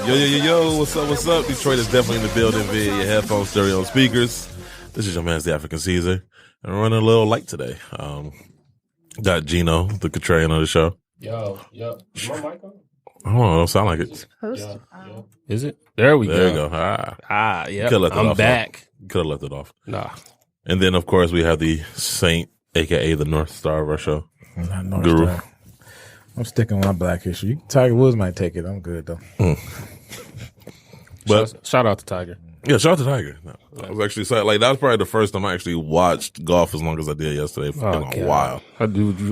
Yo, what's up? Detroit is definitely in the building via your headphones, stereo, speakers. This is your man's the African Caesar. And we're running a little light today. Got Geeno, the contrarian on the show. Yo. Is my mic on? Oh, don't sound like it. Yeah. Is it? There we go. There you go. Yeah. I'm back. Could have left it off. Nah. And then, of course, we have the Saint, a.k.a. the North Star of our show. Not North Guru. Star. I'm sticking with my black history. Tiger Woods might take it. I'm good, though. But shout out to Tiger. Yeah, shout out to Tiger. No, I was actually excited. Like, that was probably the first time I actually watched golf as long as I did yesterday in a while.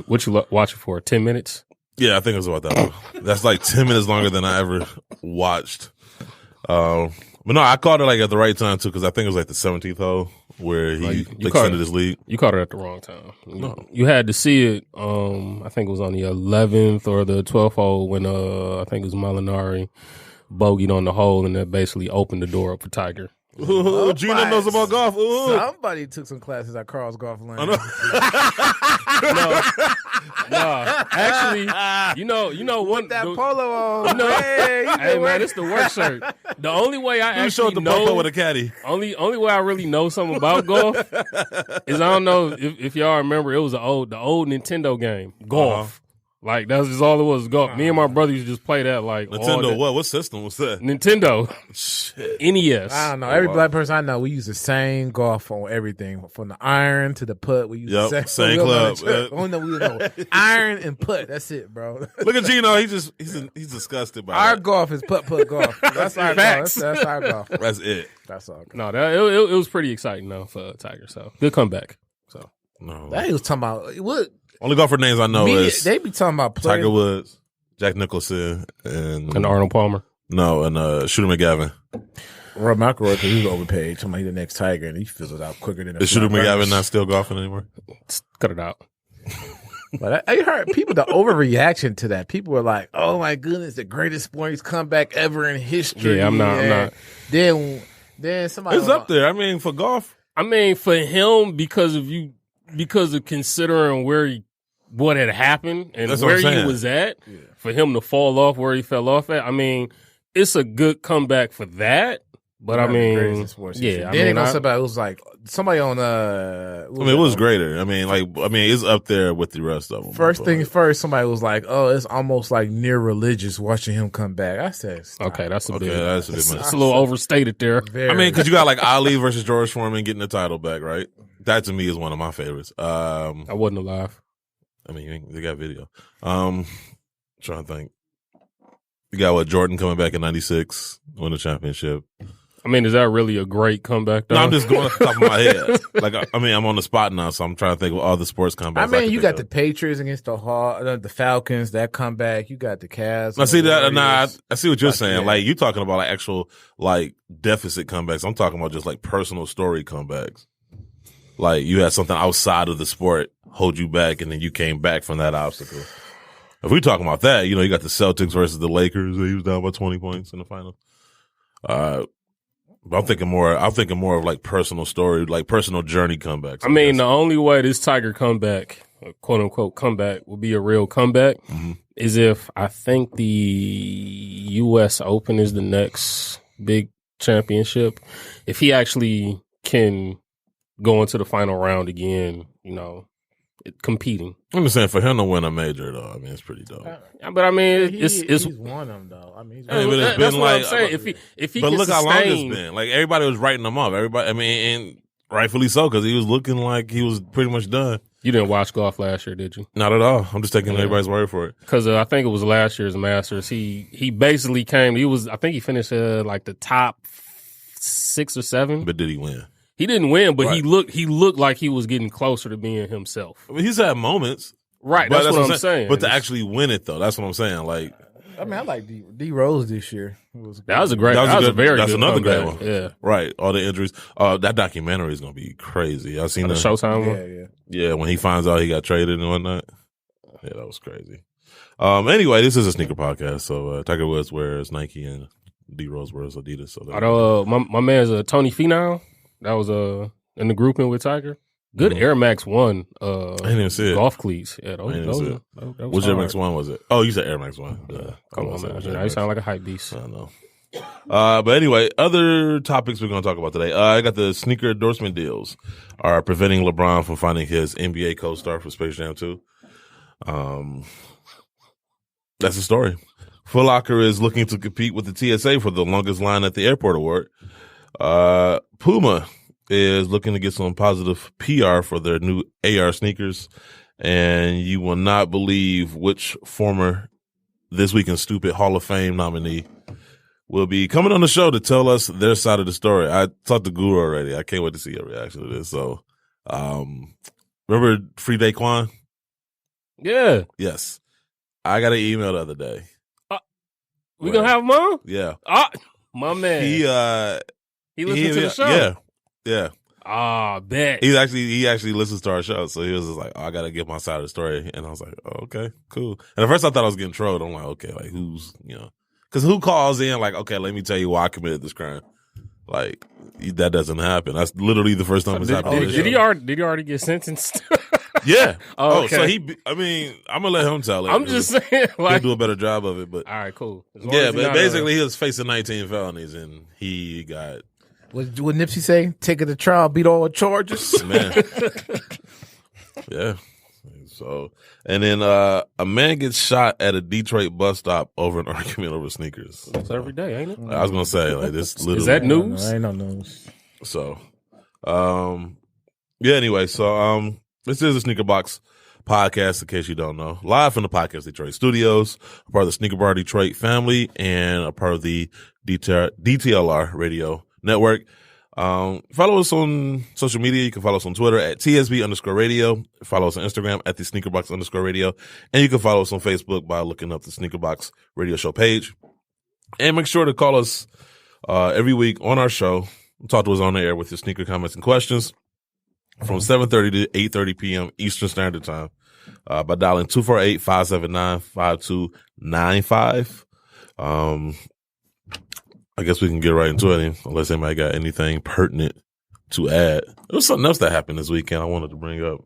What you watch it for? 10 minutes? Yeah, I think it was about that long. That's like 10 minutes longer than I ever watched. But no, I caught it like at the right time too, because I think it was like the 17th hole where he extended his lead. You caught it at the wrong time. No. You had to see it. I think it was on the 11th or the 12th hole when I think it was Molinari bogeyed on the hole, and that basically opened the door up for Tiger. Ooh, Geeno knows about golf. Ooh. Somebody took some classes at Carl's Golf Lane. No, actually, you know what? That polo on. Hey man, it's the work shirt. The only way I actually know with a caddy. Only way I really know something about golf is I don't know if y'all remember it was the old Nintendo game, golf. Uh-huh. Like that's just all it was. Golf. Me and my brother used to just play that. Like Nintendo. What system was that? Nintendo. Shit. NES. I don't know. Every black person I know, we use the same golf on everything, from the iron to the putt. We use the same club. Only we know iron and putt. That's it, bro. Look at Geeno. He's disgusted by our that. golf is putt golf. That's our golf. That's our golf. That's it. That's all. No, it was pretty exciting though for Tiger. So good comeback. So no, that he was talking about what. Only golfer names I know is they be talking about players. Tiger Woods, Jack Nicholson, and Arnold Palmer. No, and Shooter McGavin. Rob McIlroy, because he was overpaid. Somebody the next Tiger, and he fizzled out quicker than. Is Shooter McGavin not still golfing anymore? Cut it out. But I heard people the overreaction to that. People were like, "Oh my goodness, the greatest sports comeback ever in history." Yeah, I'm not. Then somebody it's up there. I mean, for golf. I mean, for him because of considering what had happened and That's where he was at, for him to fall off where he fell off at. I mean, it's a good comeback for that. But I mean, yeah. Then somebody was like somebody on. It was greater. I mean, it's up there with the rest of them. First things first, somebody was like, "Oh, it's almost like near religious watching him come back." I said, "Stop." "Okay, that's a bit. It's a little overstated there." I mean, because you got like Ali versus George Foreman getting the title back, right? That to me is one of my favorites. I wasn't alive. I mean, they got video. Trying to think. You got Jordan coming back in '96, win the championship. I mean, is that really a great comeback, though? No, I'm just going off the top of my head. I'm on the spot now, so I'm trying to think of all the sports comebacks. I mean, you got the Patriots against the Falcons, that comeback. You got the Cavs. I see that. I see what you're saying. Yeah. Like, you talking about like actual like deficit comebacks. I'm talking about just like personal story comebacks. Like, you had something outside of the sport hold you back, and then you came back from that obstacle. If we talking about that, you got the Celtics versus the Lakers. He was down by 20 points in the final. But I'm thinking more of like personal story, like personal journey comebacks. I mean, the only way this Tiger comeback, quote unquote comeback, will be a real comeback is if I think the U.S. Open is the next big championship. If he actually can go into the final round again, competing. I'm just saying, for him to win a major, though, I mean, it's pretty dope. But I mean, he's won of them, though. I mean, that's what I'm saying. If he but can look sustain, how long it's been. Like, everybody was writing him off. Everybody, I mean, and rightfully so, because he was looking like he was pretty much done. You didn't watch golf last year, did you? Not at all. I'm just taking everybody's word for it. Because I think it was last year's Masters. He basically came. I think he finished like the top 6 or 7. But did he win? He didn't win, but he looked like he was getting closer to being himself. I mean, he's had moments. Right, that's what I'm saying. But to actually win it, though, that's what I'm saying. Like, I mean, I like D Rose this year. That was a very good another comeback. great one. Yeah, right. All the injuries. That documentary is gonna be crazy. I've seen the Showtime one. Yeah. When he finds out he got traded and whatnot. Yeah, that was crazy. Anyway, this is a sneaker podcast. So Tiger Woods wears Nike and D Rose wears Adidas. So my man's Tony Finau. That was in the grouping with Tiger. Good Air Max 1. I didn't even see it. Golf cleats. Yeah, which Air Max 1 was it? Oh, you said Air Max 1. Come on, man. You sound like a hype beast. I know. But anyway, other topics we're going to talk about today. I got the sneaker endorsement deals are preventing LeBron from finding his NBA co-star for Space Jam 2. That's the story. Foot Locker is looking to compete with the TSA for the longest line at the airport award. Puma is looking to get some positive PR for their new AR sneakers. And you will not believe which former This Week in Stupid Hall of Fame nominee will be coming on the show to tell us their side of the story. I talked to Guru already. I can't wait to see your reaction to this. So, remember Free Dayquan? Yeah. Yes. I got an email the other day. We gonna have him on? Yeah. My man. He listened to the show? Yeah. Bet. He actually listens to our show, so he was just like, I gotta get my side of the story. And I was like, okay, cool. And at first I thought I was getting trolled. I'm like, okay, like who's, because who calls in like, okay, let me tell you why I committed this crime. Like, that doesn't happen. That's literally the first time it's happened. Did he already get sentenced? Yeah. Okay. So I'm gonna let him tell it. I'm just saying, he'll do a better job of it. But all right, cool. Yeah, but basically he was facing 19 felonies and he got. What Nipsey say? Take it to trial, beat all charges. Man. Yeah. So, and then a man gets shot at a Detroit bus stop over an argument over sneakers. It's every day, ain't it? I was gonna say like this. Literally. Is that news? Ain't no news. So, yeah. Anyway, so this is a Sneaker Box podcast. In case you don't know, live from the Podcast Detroit studios, a part of the Sneaker Bar Detroit family, and a part of the DTLR Radio Network. Follow us on social media. You can follow us on Twitter at TSB_radio. Follow us on Instagram at the SneakerBox_radio. And you can follow us on Facebook by looking up the Sneakerbox Radio Show page. And make sure to call us every week on our show. Talk to us on the air with your sneaker comments and questions from 7:30 to 8:30 p.m. Eastern Standard Time by dialing 248-579-5295. I guess we can get right into it unless anybody got anything pertinent to add. There was something else that happened this weekend I wanted to bring up,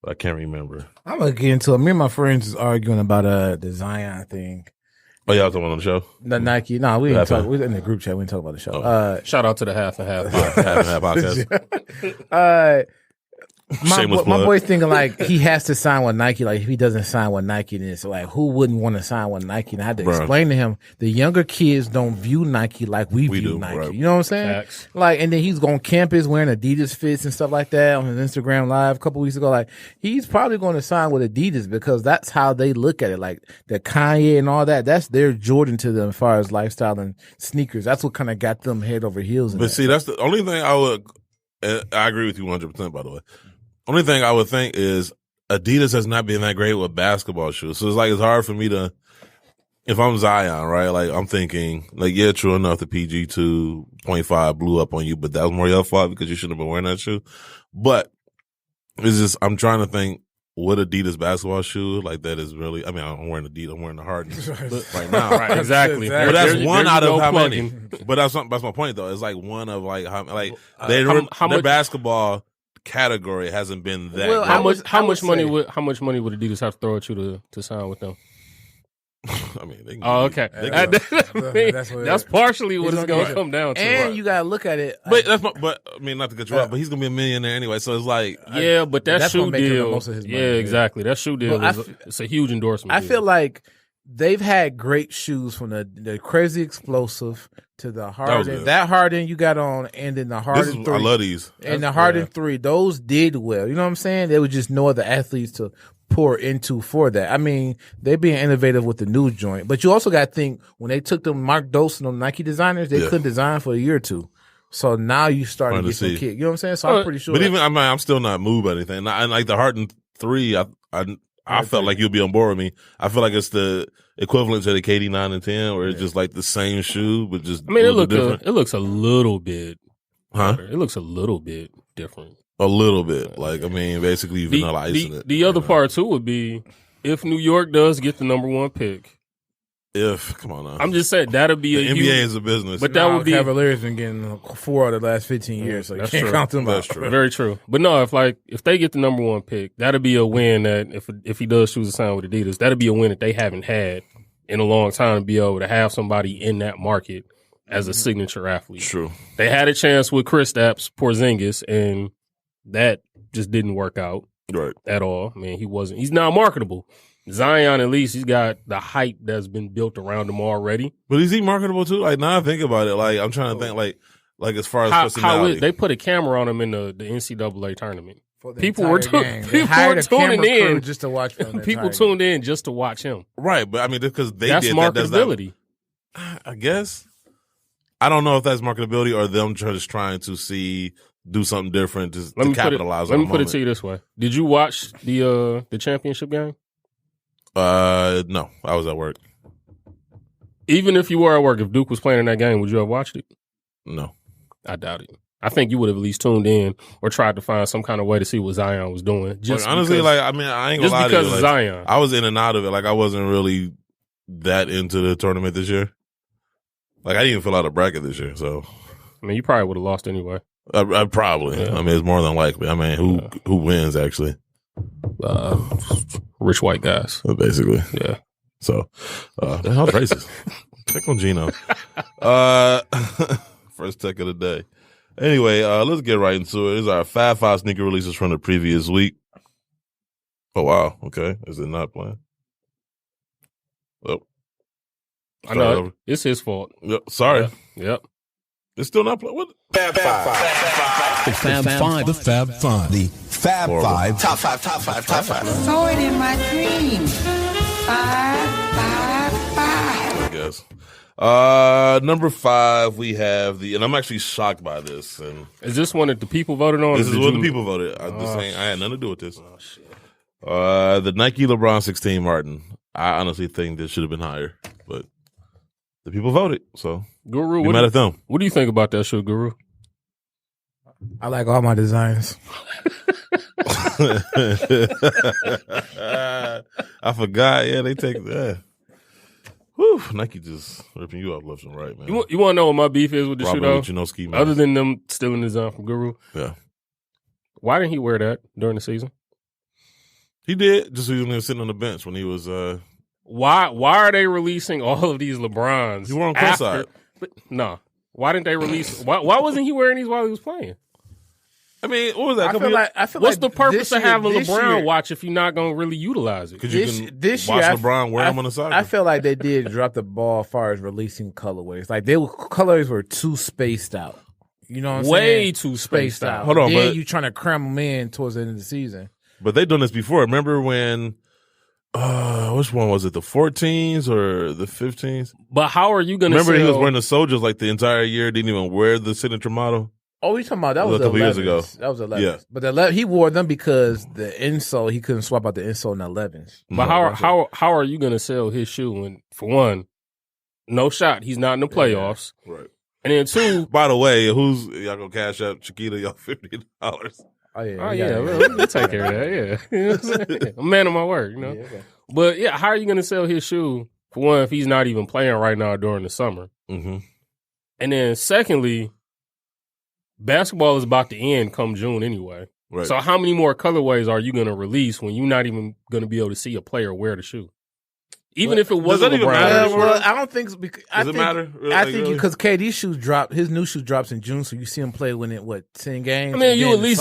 but I can't remember. I'm going to get into it. Me and my friends was arguing about the Zion thing. Oh, y'all talking on the show? The Nike. No, we didn't talk. We were in the group chat. We didn't talk about the show. Oh. Shout out to the Half and Half podcast. My boy's thinking like he has to sign with Nike. Like if he doesn't sign with Nike, then it's like who wouldn't want to sign with Nike? And I had to explain to him the younger kids don't view Nike like we view Nike. Right. You know what I'm saying? Facts. Like, and then he's on campus wearing Adidas fits and stuff like that on his Instagram Live a couple weeks ago. Like he's probably going to sign with Adidas because that's how they look at it. Like the Kanye and all that. That's their Jordan to them as far as lifestyle and sneakers. That's what kind of got them head over heels. But see, that's the only thing I agree with you 100%. By the way. Only thing I would think is Adidas has not been that great with basketball shoes. So it's hard for me to, if I'm Zion, right? Like I'm thinking like, yeah, true enough, the PG 2.5 blew up on you, but that was more your fault because you shouldn't have been wearing that shoe. But it's just, I'm trying to think what Adidas basketball shoe like that is really, I mean, I'm wearing Adidas, I'm wearing the Harden right now. Right, exactly. But that's one out of how many. But that's my point though. It's like one of like, their basketball category hasn't been that. Well, how much money would Adidas have to throw at you to sign with them? I mean, they can okay. That's partially what it's going to come down to. And you got to look at it. But I mean, not to get you out, but he's going to be a millionaire anyway. So it's like, but that shoe deal. Exactly. That shoe deal it's a huge endorsement. I feel like they've had great shoes from the Crazy Explosive to the Harden. That Harden you got on, and then the Harden 3. I love these. And the Harden 3. Those did well. You know what I'm saying? There was just no other athletes to pour into for that. I mean, they being innovative with the new joint. But you also got to think, when they took them Mark Dose and them Nike designers, they couldn't design for a year or two. So now you starting to get some kick. You know what I'm saying? So I'm pretty sure. But even, I'm still not moved by anything. And like the Harden 3, I felt like you'll be on board with me. I feel like it's the equivalent to the KD 9 and 10, where it's just like the same shoe, but just. I mean, it looks a little bit. Huh? It looks a little bit different. A little bit, like I mean, basically vanilla icing it. The other part too would be if New York does get the number 1 pick. Come on now. I'm just saying that'll be the NBA is a business, but that would be Cavaliers been getting 4 out of the last 15 years, so you can't count them out. That's true. Very true. But no, if they get the number 1 pick, that'll be a win. That if he does choose to sign with Adidas, that'll be a win that they haven't had in a long time, to be able to have somebody in that market as a signature athlete. True. They had a chance with Kristaps Porzingis, and that just didn't work out at all. I mean, he's not marketable. Zion, at least, he's got the hype that's been built around him already. But is he marketable too? Like, now I think about it, like, I'm trying to think, like as far as personality. They put a camera on him in the NCAA tournament. People were tuning in just to watch him. People tuned in just to watch him. Right, but I mean, because that's marketability. I guess. I don't know if that's marketability or them just trying to do something different to capitalize on it. Let me put it to you this way. Did you watch the championship game? No, I was at work. Even if you were at work, if Duke was playing in that game, would you have watched it? No. I doubt it. I think you would have at least tuned in or tried to find some kind of way to see what Zion was doing. Honestly, I ain't gonna lie to you. Just because of Zion. I was in and out of it. Like, I wasn't really that into the tournament this year. Like, I didn't even fill out a bracket this year, so. I mean, you probably would have lost anyway. I probably. Yeah. I mean, it's more than likely. I mean, who wins, actually? Rich white guys. Basically. Yeah. So, that was racist. Check on Geeno. First tech of the day. Anyway, let's get right into it. These are our 5 sneaker releases from the previous week. Oh, wow. Okay. Is it not playing? Oh. I know. It's his fault. Yep. Sorry. Yep. It's still not playing. What? Fab Five. The Fab Five. The Fab Five. The Fab Five. Top five. Saw it in my dream. 5, 5, 5. I guess. Number 5, we have and I'm actually shocked by this. And is this one that the people voted on? This is what the people voted. I had nothing to do with this. Oh, shit. The Nike LeBron 16 Martin. I honestly think this should have been higher, but the people voted. So, Guru, mad at them. What do you think about that shoe, Guru? I like all my designs. I forgot. Yeah, they take that. Whew, Nike just ripping you off left and right, man. You want to know what my beef is with the shoe, though? Other than them stealing the design from Guru? Yeah. Why didn't he wear that during the season? He did, just so he was sitting on the bench when he was... Why are they releasing all of these LeBrons? He wore on courtside. No. Why didn't they release... Why wasn't he wearing these while he was playing? I mean, what was that? What's the purpose of having LeBron watch if you're not going to really utilize it? Because you can watch LeBron wear them on the side. I feel like they did drop the ball as far as releasing colorways. Like, colorways were too spaced out. You know what I'm saying? Way too spaced out. Hold on, then you trying to cram them in towards the end of the season. But they've done this before. Remember when, which one was it? The 14s or the 15s? But how are you going to Remember he was wearing the Soldiers like the entire year, didn't even wear the signature model? Oh, you talking about that was a couple years ago. That was 11s. Yeah. But he wore them because the insole, he couldn't swap out the insole in the 11s. But how are you going to sell his shoe when, for one, no shot, he's not in the playoffs. Yeah. Right. And then two. By the way, y'all gonna cash out Chiquita y'all $50? Oh yeah, we'll take care of that. Yeah, you know what I'm saying? I'm a man of my word, you know. Yeah, okay. But yeah, how are you going to sell his shoe for one if he's not even playing right now during the summer? Mm-hmm. And then secondly, basketball is about to end come June anyway. Right. So how many more colorways are you going to release when you're not even going to be able to see a player wear the shoe? Even if it wasn't LeBron. Well, I don't think. Does it matter? Really? I think because KD's shoes drop, his new shoe drops in June, so you see him play when 10 games. I mean, you at least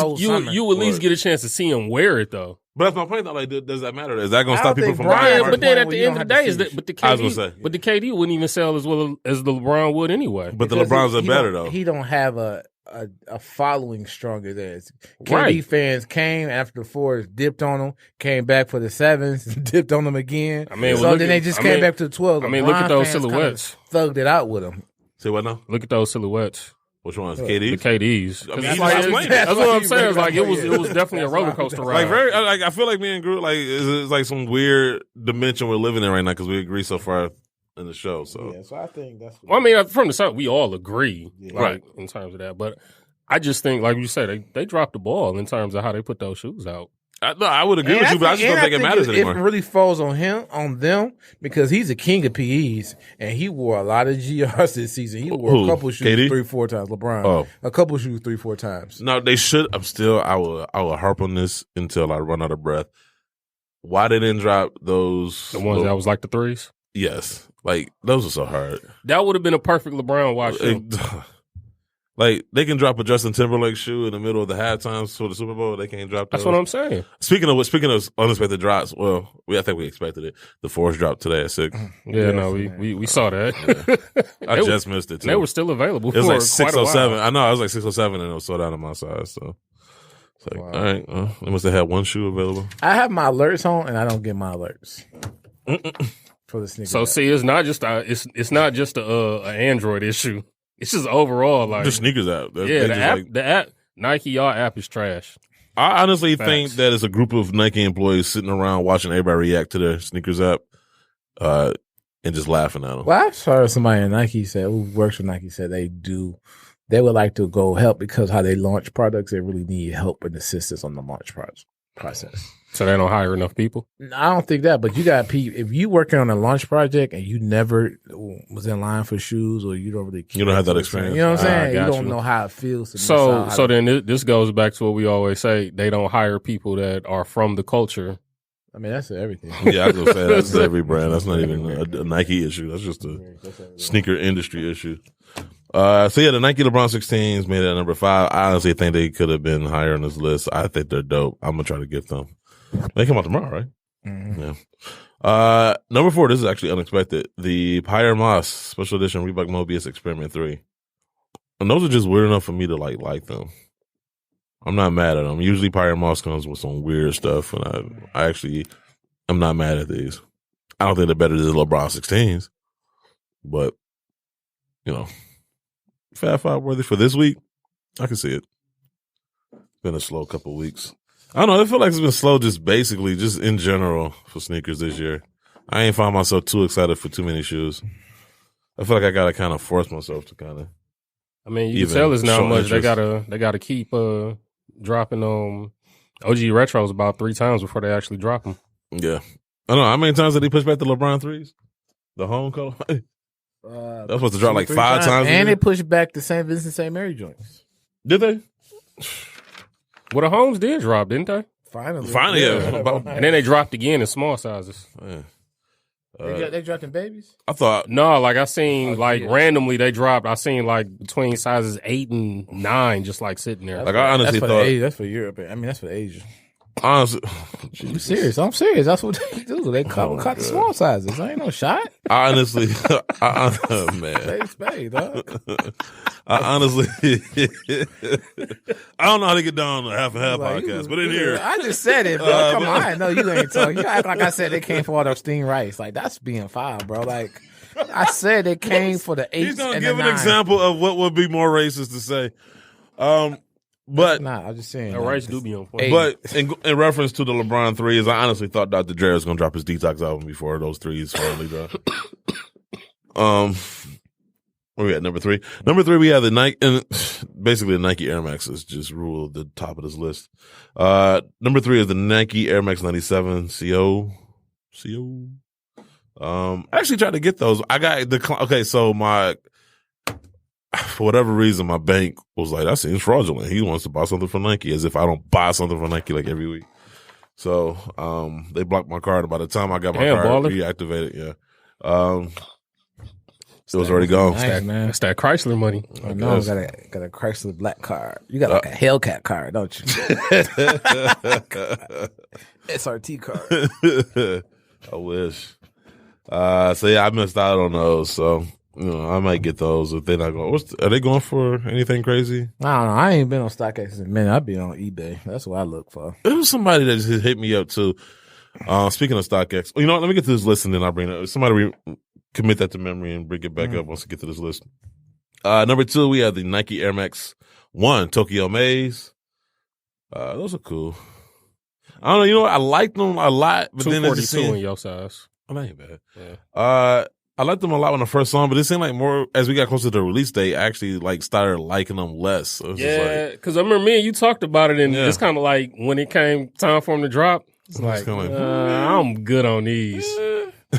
get a chance to see him wear it though. But that's my point. Though, like, does that matter? Is that going to stop people from buying? But then at the end of the day, the KD wouldn't even sell as well as the LeBron would anyway. But the LeBrons are better though. He don't have a following stronger than KD fans came after the 4s, dipped on them, came back for the 7s, dipped on them again. I mean, then they just came back to the 12s. I mean, look at those silhouettes. Thugged it out with them. Say what now? Look at those silhouettes. Which ones? KDs? The KDs. I mean, that's what I'm saying. It's like it was definitely a roller coaster ride. I feel like me and Groot it's like some weird dimension we're living in right now because we agree so far in the show. So I think that's. Well, I mean, from the start, we all agree, right, in terms of that. But I just think, like you said, they dropped the ball in terms of how they put those shoes out. I would agree with you, but I just don't think it matters anymore. It really falls on them, because he's a king of PEs, and he wore a lot of GRs this season. He wore a couple shoes 3-4 times. LeBron, a couple shoes 3-4 times. No, they should. I will harp on this until I run out of breath. Why they didn't drop those? The ones that was like the 3s? Yes. Like, those are so hard. That would have been a perfect LeBron watch shoe. Like, they can drop a Justin Timberlake shoe in the middle of the halftime for the Super Bowl. They can't drop those. That's what I'm saying. Speaking of unexpected drops, well, I think we expected it. The Force dropped today at 6. Yeah, no, we saw that. Yeah. I just missed it, too. They were still available for it was like quite a while. 607. I know, it was like 607 and it was sold out on my side, so. It's like, all right, they must have had one shoe available. I have my alerts on and I don't get my alerts. For the sneaker. So app. see, it's not just a Android issue. It's just overall like The sneakers app. the app Nike y'all app is trash. I honestly Facts. think that it's a group of Nike employees sitting around watching everybody react to their sneakers app, and just laughing at them. Well, I heard somebody in Nike said, who works for Nike, said they would like to go help because how they launch products, they really need help and assistance on the launch process. So they don't hire enough people. I don't think that, but you got people. If you working on a launch project and you never was in line for shoes, or you don't really, You don't have that experience. You know what I'm saying? You got don't you. know how it feels. To So then this goes back to what we always say: they don't hire people that are from the culture. I mean, that's everything. Yeah, I was gonna say that's every brand. That's not even a Nike issue. That's just a sneaker industry issue. So yeah, the Nike LeBron 16s made it at number 5. I honestly think they could have been higher on this list. I think they're dope. I'm gonna try to get them. They come out tomorrow, right? Mm-hmm. Yeah. Number 4. This is actually unexpected. The Pyre Moss Special Edition Reebok Mobius Experiment 3. And those are just weird enough for me to like them. I'm not mad at them. Usually Pyre Moss comes with some weird stuff, and I'm not mad at these. I don't think they're better than the LeBron 16s, but Fab Five worthy for this week. I can see it. Been a slow couple of weeks. I don't know. I feel like it's been slow just in general for sneakers this year. I ain't found myself too excited for too many shoes. I feel like I got to kind of force myself to kind of. I mean, you can tell it's not much. They gotta keep dropping OG retros about 3 times before they actually drop them. Yeah. I don't know. How many times did he push back the LeBron 3s? The home color? That was supposed to drop like 5 times. And they pushed back the St. Vincent St. Mary joints. Did they? Well, the homes did drop, didn't they? Finally, yeah. And then they dropped again in small sizes. Yeah. They dropped in babies? I thought. No, like I seen randomly they dropped. I seen like between sizes 8 and 9 just like sitting there. Like I honestly thought. That's for Europe. I mean, that's for Asia. Honestly. I'm serious. That's what they do. They cut the small sizes. I ain't no shot. I honestly. Man. Spade, dog. I honestly. I don't know how to get down on the half and half podcast, but in here. I just said it, bro. Come on. I know you ain't talking. You act like I said they came for all the steamed rice. Like, that's being foul, bro. Like, I said they came for the 8s and the 9s. He's going to give an example of what would be more racist to say. But I'm just saying. The rice do be on point. But in reference to the LeBron 3s, I honestly thought Dr. Dre was going to drop his Detox album before those 3s finally dropped. Where we at? Number 3. Number 3, we have the Nike, and basically the Nike Air Maxes just rule the top of this list. Number 3 is the Nike Air Max 97 CO. I actually tried to get those. I got so for whatever reason, my bank was like, that seems fraudulent. He wants to buy something from Nike, as if I don't buy something from Nike like every week. So, they blocked my card. By the time I got my card reactivated, it was already gone. Nice, man. That's that Chrysler money. I know. Got a Chrysler black card. You got like a Hellcat card, don't you? SRT card. I wish. So yeah, I missed out on those. So I might get those if they're not going. Are they going for anything crazy? I don't know. I ain't been on StockX in a minute. I've been on eBay. That's what I look for. There was somebody that just hit me up too. Speaking of StockX, let me get to this list and then I'll bring it up. Somebody commit that to memory and bring it back up once we get to this list. Number 2, we have the Nike Air Max 1 Tokyo Maze. Those are cool. I don't know. I like them a lot, but then it's just in your size. Oh, that ain't bad. Yeah. I liked them a lot when I first saw them, but it seemed like more as we got closer to the release date, I actually started liking them less. So because I remember me and you talked about it, and it's kind of like when it came time for them to drop, it's like I'm good on these.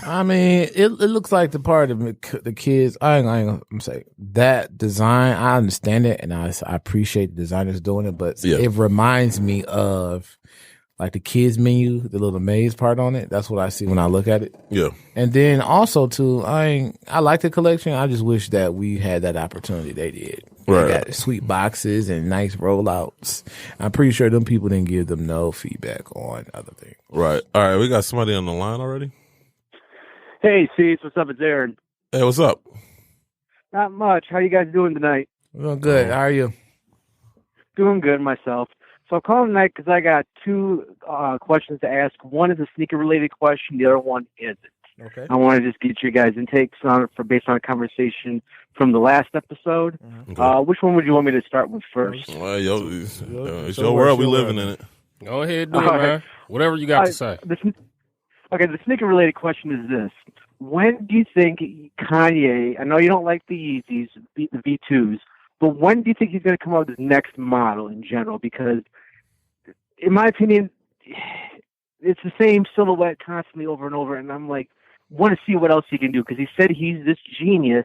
I mean, it looks like the part of the kids. I'm gonna say that design. I understand it, and I appreciate the designers doing it, but it reminds me of like the kids menu, the little maze part on it. That's what I see when I look at it. Yeah. And then also too, I like the collection. I just wish that we had that opportunity. They did. Right. They got sweet boxes and nice rollouts. I'm pretty sure them people didn't give them no feedback on other things. Right. All right. We got somebody on the line already. Hey, Cease, what's up? It's Aaron. Hey, what's up? Not much. How you guys doing tonight? Well, good. How are you? Doing good myself. So I'm calling tonight because I got two questions to ask. One is a sneaker-related question. The other one isn't. Okay. I want to just get your guys' intakes on it based on a conversation from the last episode. Okay. Which one would you want me to start with first? Well, it's your world. We living in it. Go ahead, do it, man. Whatever you got to say. The sneaker-related question is this. When do you think Kanye, I know you don't like the Yeezys, the V2s, but when do you think he's going to come out with his next model in general? Because, in my opinion, it's the same silhouette constantly over and over, and I'm like, want to see what else he can do, because he said he's this genius,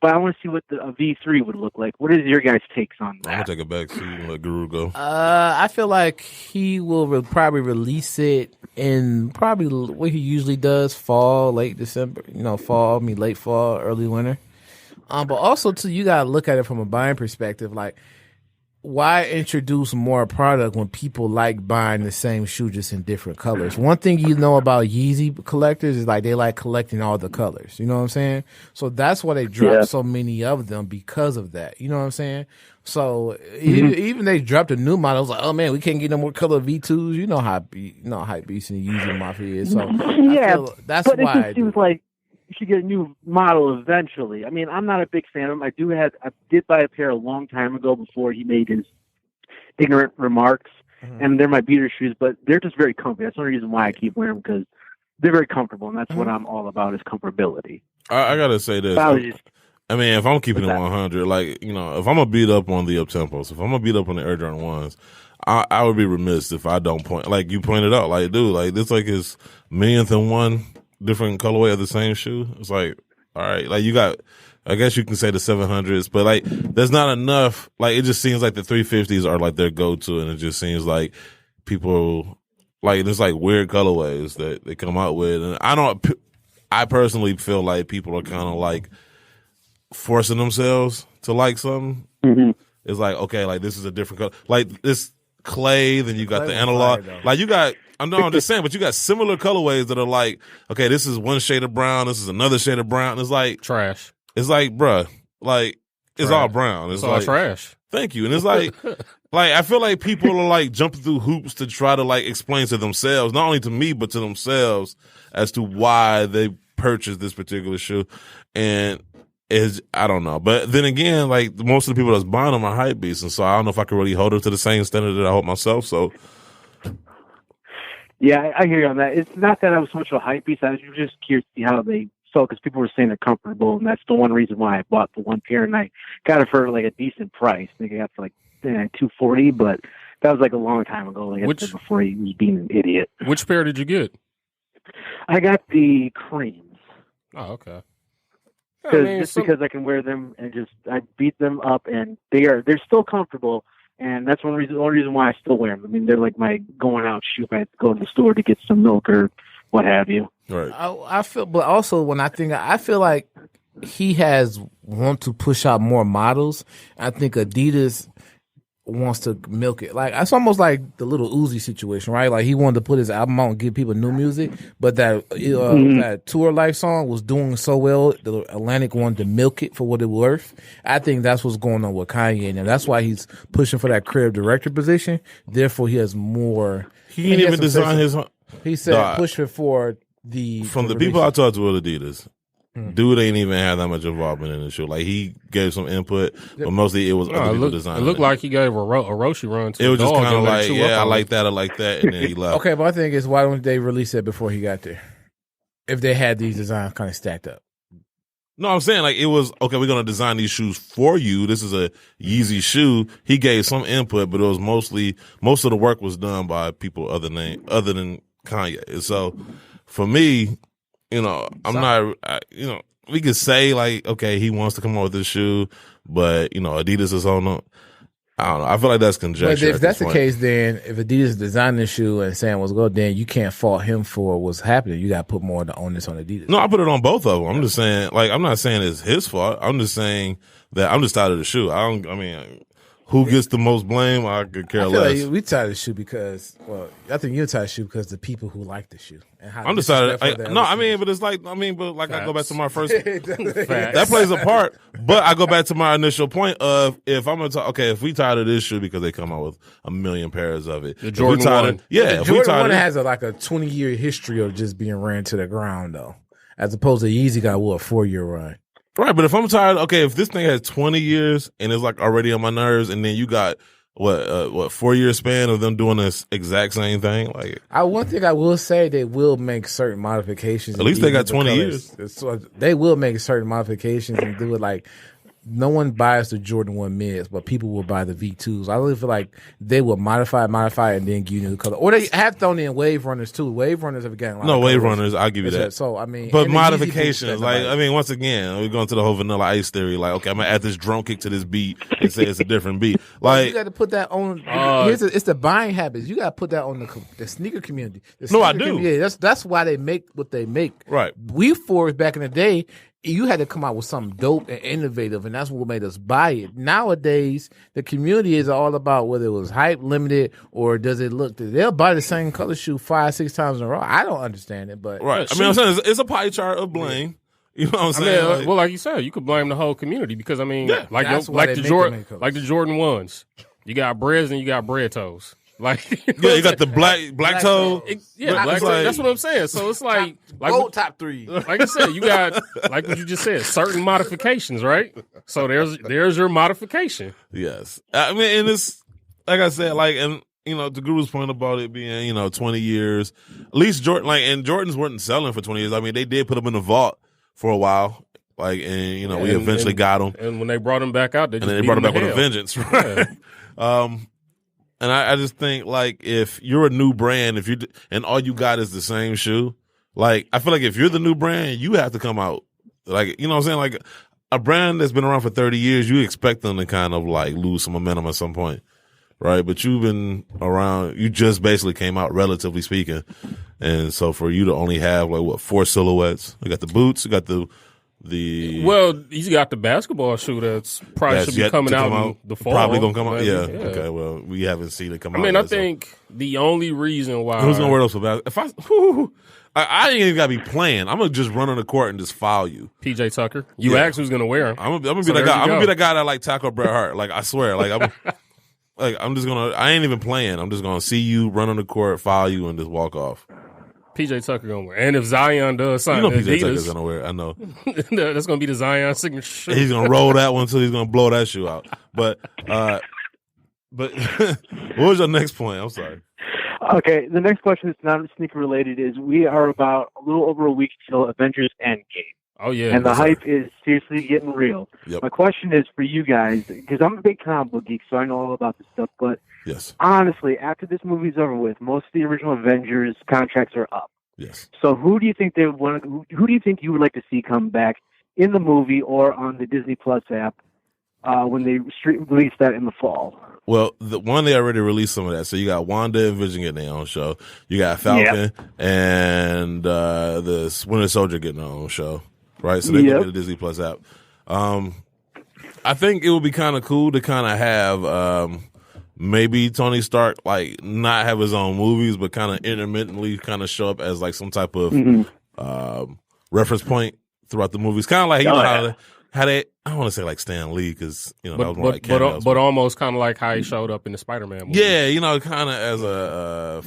but I want to see what a V3 would look like. What is your guys' takes on that? I'm going to take it back to you and let Guru go. I feel like he will probably release it in probably what he usually does, fall, late December, late fall, early winter. But also, too, you got to look at it from a buying perspective. Like, why introduce more product when people like buying the same shoe just in different colors? One thing you know about Yeezy collectors is like they like collecting all the colors. You know what I'm saying? So that's why they drop so many of them because of that. You know what I'm saying? So even they dropped a new model, I was like, oh man, we can't get no more color V2s. You know how hype beast and the Yeezy Mafia is. So that's but why it just seems like you should get a new model eventually. I mean, I'm not a big fan of him. I did buy a pair a long time ago before he made his ignorant remarks, and they're my beater shoes, but they're just very comfy. That's the only reason why I keep wearing them, because they're very comfortable, and that's what I'm all about, is comfortability. I got to say this. I mean, if I'm keeping it 100, like, if I'm going to beat up on the up-tempos, if I'm going to beat up on the Air Jordan 1s, I would be remiss if I don't point, like you pointed out, like, dude, like, this like his millionth and one different colorway of the same shoe. It's like, all right, like you got, I guess you can say the 700s, but like there's not enough. Like it just seems like the 350s are like their go-to, and it just seems like people like there's like weird colorways that they come out with, and I personally feel like people are kind of like forcing themselves to like something. It's like, okay, like this is a different color, like this clay, then you got the analog, like you got. I'm just saying, but you got similar colorways that are like, okay, this is one shade of brown, this is another shade of brown. It's like trash. It's like, bruh, like it's all brown. It's all like, trash. Thank you. And it's like, like I feel like people are like jumping through hoops to try to like explain to themselves, not only to me but to themselves, as to why they purchased this particular shoe. And I don't know. But then again, like most of the people that's buying them are hype beasts, and so I don't know if I can really hold them to the same standard that I hold myself. So. Yeah, I hear you on that. It's not that I was so much of a hype beast. I was just curious to see how they felt, because people were saying they're comfortable, and that's the one reason why I bought the one pair, and I got it for like a decent price. I think I got it for like $240, but that was like a long time ago, like I said before he was being an idiot. Which pair did you get? I got the creams. Oh, okay. Because I can wear them and I beat them up, and they're still comfortable. And that's the only reason why I still wear them. I mean, they're like my going out shoe. I have to go to the store to get some milk or what have you. Right. I feel, but also when I feel like he has want to push out more models. I think Adidas wants to milk it. Like it's almost like the little Uzi situation, right? Like he wanted to put his album out and give people new music, but that Tour Life song was doing so well, the Atlantic wanted to milk it for what it was worth. I think that's what's going on with Kanye, and that's why he's pushing for that creative director position. Therefore, he has more. He didn't even design his. He said push it for from the people I talked to at Adidas. Dude ain't even had that much involvement in the show. Like he gave some input, but mostly it was other people designing. It looked like he gave a Roshi run to it was just kind of like, yeah, I like that, and then he left. Okay, but my thing is, why don't they release it before he got there? If they had these designs kind of stacked up. No, I'm saying like it was, okay, we're going to design these shoes for you. This is a Yeezy shoe. He gave some input, but it was most of the work was done by people other than Kanye. And so for me, I'm not, we could say like, okay, he wants to come out with this shoe, but, Adidas is on them. I don't know. I feel like that's conjecture. But if that's the case, then if Adidas designed the shoe and saying was good, then you can't fault him for what's happening. You got to put more of the onus on Adidas. No, I put it on both of them. I'm just saying, like, I'm not saying it's his fault. I'm just saying that I'm just tired of the shoe. I mean, who gets the most blame? I could care less. Like we tired of the shoe because, well, I think you're tired of the shoe because the people who like the shoe. And how I'm just tired. I go back to my first. That plays a part. But I go back to my initial point of if I'm gonna talk. Okay, if we tired of this shoe because they come out with a million pairs of it. The Jordan 1. The Jordan 1 has a 20-year history of just being ran to the ground though, as opposed to Yeezy got a 4-year run. Right, but if I'm tired, okay, if this thing has 20 years and it's like already on my nerves, and then you got what 4-year span of them doing this exact same thing, like one thing I will say, they will make certain modifications. At least they got 20 years. So they will make certain modifications and do it like. No one buys the Jordan 1 mids, but people will buy the V2s. I really feel like they will modify, and then give you new color. Or they have thrown in Wave Runners too. Wave Runners have gotten a lot of Wave colors. Runners, I'll give you that. So I mean, but modifications, once again, we're going to the whole Vanilla Ice theory. Like, okay, I'm gonna add this drum kick to this beat and say it's a different beat. Like, you got to put that on. It's the buying habits. You got to put that on the sneaker community. I do. Yeah, that's why they make what they make. Right. We forged back in the day. You had to come out with something dope and innovative, and that's what made us buy it. Nowadays, the community is all about whether it was hype, limited, or does it look. They'll buy the same color shoe 5-6 times in a row. I don't understand it, but right. I mean, I'm saying it's a pie chart of blame. You know what I'm saying? Well, like you said, you could blame the whole community because I mean, like the Jordan 1s, you got breads and you got bread toes. Like you got the black toe. That's what I'm saying. So it's like top 3. Like I said, you got like what you just said, certain modifications, right? So there's your modification. Yes, I mean, and it's like I said, like, and the Guru's point about it being 20 years. At least Jordan, and Jordans weren't selling for 20 years. I mean, they did put them in the vault for a while. Like, and we eventually got them. And when they brought them back out, they brought them back with a vengeance, right? Yeah. And I just think, like, if you're a new brand, and all you got is the same shoe, like, I feel like if you're the new brand, you have to come out. Like, you know what I'm saying? Like, a brand that's been around for 30 years, you expect them to kind of, like, lose some momentum at some point, right? But you've been around, you just basically came out, relatively speaking. And so for you to only have, 4 silhouettes, you got the boots, you got the well, he's got the basketball shoe that's probably should be coming out in the fall. Probably gonna come out. Yeah. Okay. Well, we haven't seen it come out. I mean, I think the only reason why who's gonna wear those for basketball? I ain't even gotta be playing. I'm gonna just run on the court and just foul you. PJ Tucker. You asked who's gonna wear them. I'm gonna be that guy. I'm gonna be the guy that like tackle Bret Hart. Like, I swear. I'm just gonna. I ain't even playing. I'm just gonna see you run on the court, foul you, and just walk off. PJ Tucker gonna wear, and if Zion does sign, PJ Tucker's gonna wear. I know that's gonna be the Zion signature shoe. He's gonna roll that one until he's gonna blow that shoe out. But what was your next point? I'm sorry. Okay, the next question that's not sneaker related is we are about a little over a week till Avengers Endgame. Oh yeah, and the hype is seriously getting real. Yep. My question is for you guys, because I'm a big comic book geek, so I know all about this stuff. But yes, honestly, after this movie's over with, most of the original Avengers contracts are up. Yes. So who do you think they want? Who do you think you would like to see come back in the movie or on the Disney Plus app when they release that in the fall? Well, the one they already released some of that. So you got Wanda and Vision getting their own show. You got Falcon and the Winter Soldier getting their own show. Right, so they can get a Disney Plus app. I think it would be kind of cool to kind of have maybe Tony Stark not have his own movies, but kind of intermittently kind of show up as some type of reference point throughout the movies. Kind of like how they I don't want to say Stan Lee because that was more like cameos, but almost kind of like how he showed up in the Spider-Man movie. Yeah, kind of as a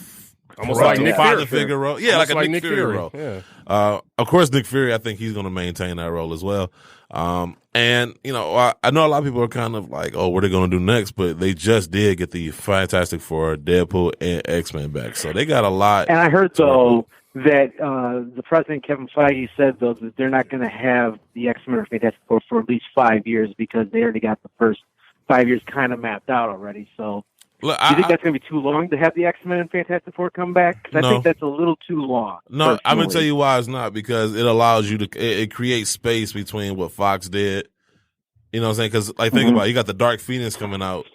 almost like Nick Fury figure role. Yeah, like a Nick Fury role. Yeah. Of course, Nick Fury, I think he's going to maintain that role as well. And, I know a lot of people are kind of like, oh, what are they going to do next? But they just did get the Fantastic Four, Deadpool, and X-Men back. So they got a lot. And I heard, though, that the president, Kevin Feige, said, though, that they're not going to have the X-Men or Fantastic Four for at least 5 years because they already got the first 5 years kind of mapped out already. So look, do you think that's going to be too long to have the X-Men and Fantastic Four come back? Because I think that's a little too long. No, personally. I'm going to tell you why it's not, because it allows you to it creates space between what Fox did. You know what I'm saying? Because think about it, you got the Dark Phoenix coming out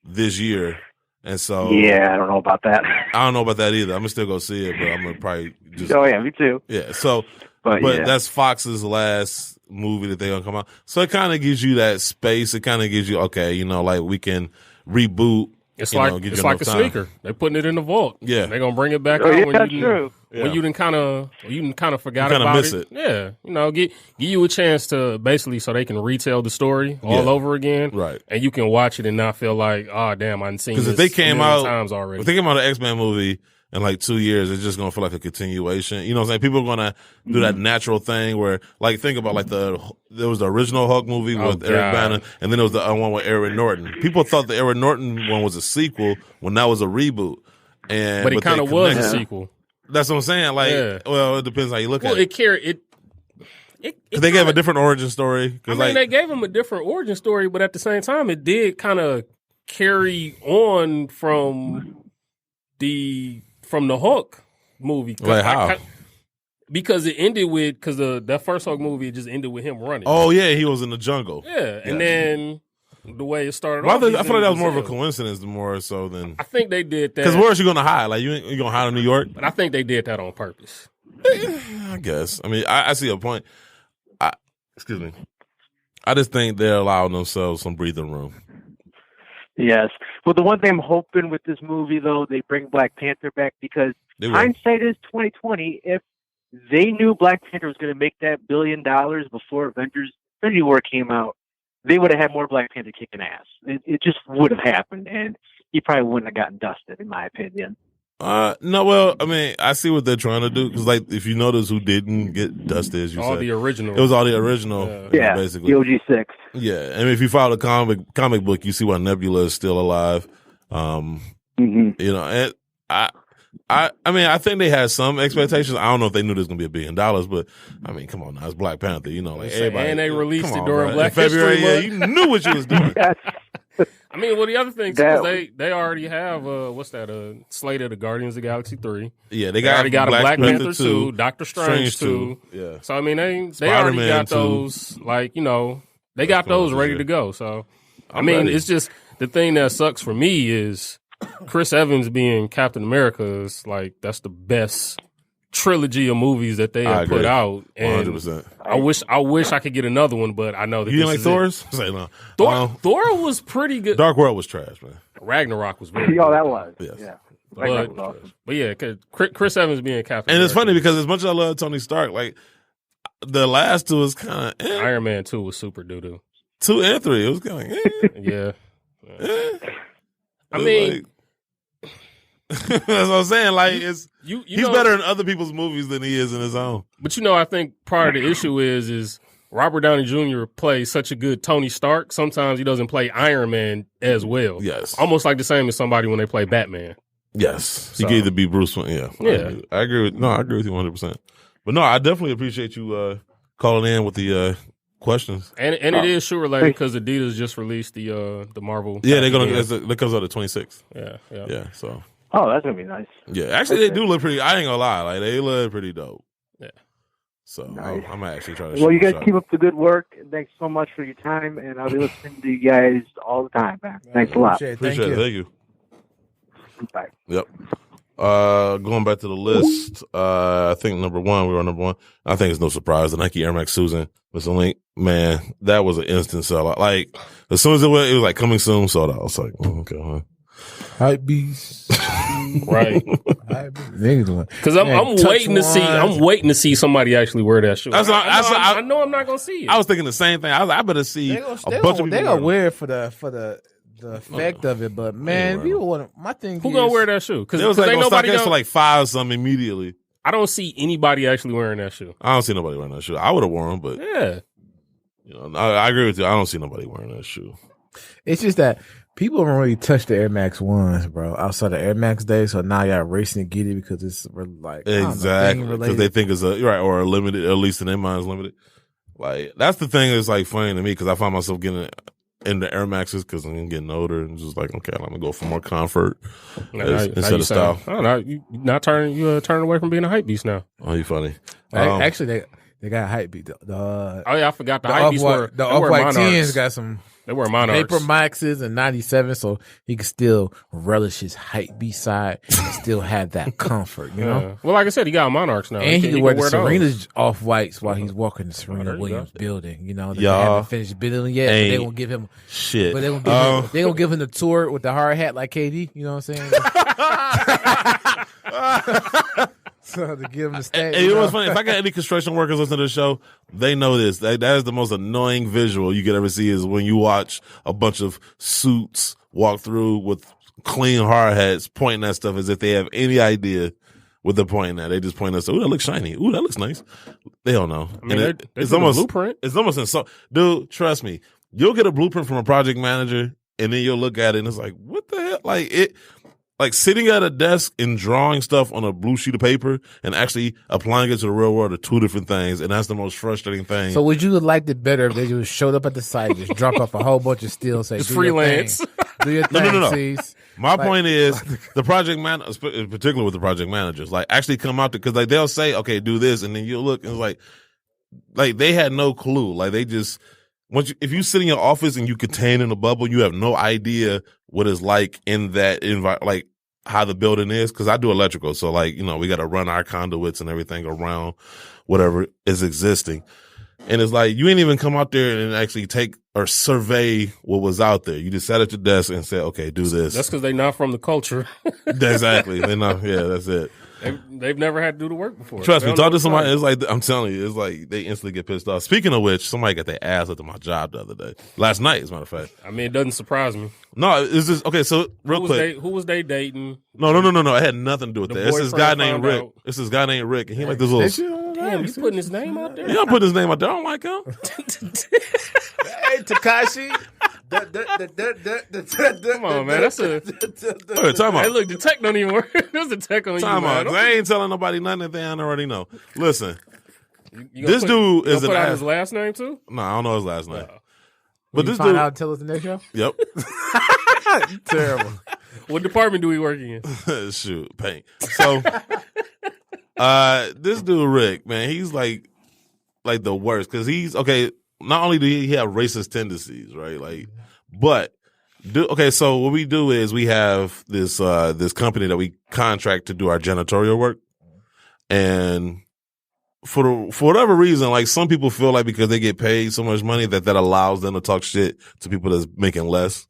this year. And so, yeah, I don't know about that. I don't know about that either. I'm gonna still go see it, but I'm gonna probably just. Oh yeah, me too. Yeah. So, but yeah. that's Fox's last movie that they're gonna come out. So it kind of gives you that space. It kind of gives you, okay, like we can reboot. It's like a sneaker. They're putting it in the vault. Yeah, they're gonna bring it back out when you didn't kind of forgot about miss it. Yeah, give you a chance to basically so they can retell the story all over again. Right, and you can watch it and not feel like, oh damn, I've seen this because if they came out times already. If they came out an X-Men movie in like 2 years, it's just gonna feel like a continuation. You know what I'm saying? People are gonna do that natural thing where, like, think about like there was the original Hulk movie with Eric Bana, and then there was the one with Edward Norton. People thought the Edward Norton one was a sequel when that was a reboot, but it kind of was a sequel. That's what I'm saying. Like, well, it depends how you look at it. They gave a different origin story. They gave him a different origin story, but at the same time, it did kind of carry on from the Hulk movie. Like how? Because it ended with that first Hulk movie, it just ended with him running. Oh yeah, he was in the jungle. Yeah, and then the way it started. I feel like that was more of a coincidence, more so than. I think they did that. Because where is you going to hide? Like you going to hide in New York? But I think they did that on purpose. I guess. I mean, I see a point. Excuse me. I just think they're allowing themselves some breathing room. Yes. Well, the one thing I'm hoping with this movie, though, they bring Black Panther back because hindsight is 2020. If they knew Black Panther was going to make that $1 billion before Avengers Infinity War came out, they would have had more Black Panther kicking ass. It just would have happened, and he probably wouldn't have gotten dusted, in my opinion. No, well, I mean, I see what they're trying to do because, like, if you notice who didn't get dusted, as you said, the original. It was all the original, basically. The OG6. Yeah, I mean, if you follow the comic book, you see why Nebula is still alive. You know, and I mean, I think they had some expectations. I don't know if they knew there was going to be $1 billion, but I mean, come on now, it's Black Panther. You know, like everybody. And they released it during Black February. History Month. Yeah, you knew what you was doing. I mean, well, the other thing too is they already have slated of Guardians of the Galaxy 3. Yeah, they already got Black a Black Panther 2, Doctor Strange 2. Yeah. So I mean, they already got those. Like, they got those ready to go. So I mean, ready. It's just the thing that sucks for me is Chris Evans being Captain America is like that's the best trilogy of movies that they have put out, and 100%. I wish I could get another one, but I know that you didn't like Thor's. Say no. Thor was pretty good. Dark World was trash, man. Ragnarok was very. Oh, that was. Yes. Yeah. But yeah, cause Chris Evans being Captain, and America, it's funny because as much as I love Tony Stark, like the last two was kind of Iron Man 2 was super doo doo. 2 and 3, it was kind of yeah. I mean. Like, that's what I'm saying. Like, he's better in other people's movies than he is in his own. But I think part of the issue is Robert Downey Jr. plays such a good Tony Stark. Sometimes he doesn't play Iron Man as well. Yes, almost like the same as somebody when they play Batman. Yes, he gave the be Bruce Wayne. Yeah. I agree with you 100%. But no, I definitely appreciate you calling in with the questions. And it is shoe related because Adidas just released the Marvel. Yeah, they're gonna. That comes out the 26th. Yeah. So. Oh, that's gonna be nice. Yeah, actually, they do look pretty. I ain't gonna lie, like they look pretty dope. Yeah. So nice. I'm actually trying to. Well, you guys keep up the good work. Thanks so much for your time, and I'll be listening to you guys all the time, man. Thanks a lot. Appreciate it. Thank you. Bye. Yep. Going back to the list, I think number one, we were number one. I think it's no surprise. The Nike Air Max Susan, Mr. Link, man, that was an instant sellout. Like, as soon as it was like coming soon, sold out. I was like, okay, huh? Hype beast. Right. Because I'm waiting to see. I'm waiting to see somebody actually wear that shoe. I know I'm not gonna see it. I was thinking the same thing. I better see a bunch of people. They gonna wear it for the effect of it, but man, people want my thing. Who gonna wear that shoe? Because it was like nobody for like 5 something immediately. I don't see anybody actually wearing that shoe. I don't see nobody wearing that shoe. I would have worn them, but yeah, I agree with you. I don't see nobody wearing that shoe. It's just that people don't really touch the Air Max 1s, bro, outside of Air Max Day. So now y'all racing to get it because it's like exactly because they think it's or a limited, at least in their minds, limited. Like that's the thing that's like funny to me because I find myself getting into Air Maxes because I'm getting older and just like, okay, I'm gonna go for more comfort instead of style. Oh, no, you turning away from being a hype beast now. Oh, you funny. Actually, they got hype beast. I forgot the hype beast were the Off-White 10s got some. They wear Monarchs. Vapor Maxes and 97, so he could still relish his hype B-side and still have that comfort, you know? Well, like I said, he got Monarchs now. And he can wear the those. Serena's off-whites while he's walking the Serena Williams building, you know? They haven't finished building yet, but they gonna give him shit. But they gonna give him the tour with the hard hat like KD, you know what I'm saying? So to give him the stat. Hey, you know what's funny? If I got any construction workers listening to the show, they know this. That is the most annoying visual you could ever see is when you watch a bunch of suits walk through with clean hard hats pointing at stuff as if they have any idea what they're pointing at. They just point at stuff. Ooh, that looks shiny. Ooh, that looks nice. They don't know. I mean, it's almost blueprint. It's almost dude, trust me. You'll get a blueprint from a project manager and then you'll look at it and it's like, what the hell? Like sitting at a desk and drawing stuff on a blue sheet of paper and actually applying it to the real world are two different things, and that's the most frustrating thing. So would you have liked it better if they just showed up at the site, just drop off a whole bunch of steel, say, it's freelance. Do your thing, No. C's. My point is the project man, particularly with the project managers, like actually come out because like they'll say, okay, do this, and then you'll look and it's like they had no clue. Like they just if you sit in your office and you contain in a bubble, you have no idea what it's like in that environment, like how the building is. Cause I do electrical. So like, you know, we got to run our conduits and everything around whatever is existing. And it's like, you ain't even come out there and actually take or survey what was out there. You just sat at your desk and said, okay, do this. That's cause they're not from the culture. Exactly. They're not. Yeah, that's it. They've never had to do the work before. Trust me, talk to somebody. It's like, I'm telling you, it's like they instantly get pissed off. Speaking of which, somebody got their ass up to my job the other day. Last night, as a matter of fact. I mean, it doesn't surprise me. No, it's just, okay, so real quick. Who was they dating? No. It had nothing to do with that. It's this guy named Rick. It's this guy named Rick. And he like this little. Damn, you putting his name out there? You don't put his name out there. I don't like him. Hey, Tekashi. Come on, man. That's a. Okay, time out. Hey, look, the tech don't even work. There's a tech on Time you, out. man. I ain't telling nobody nothing that they don't already know. Listen, This dude is put an out ass. his last name too? No, I don't know his last name. But this find dude. out and tell us the next show? Yep. Terrible. What department do we work in? Shoot, paint. So, this dude Rick, man, he's like the worst because he's okay. Not only do he have racist tendencies, right? Like, but okay. So what we do is we have this company that we contract to do our janitorial work, and for whatever reason, like some people feel like because they get paid so much money that allows them to talk shit to people that's making less.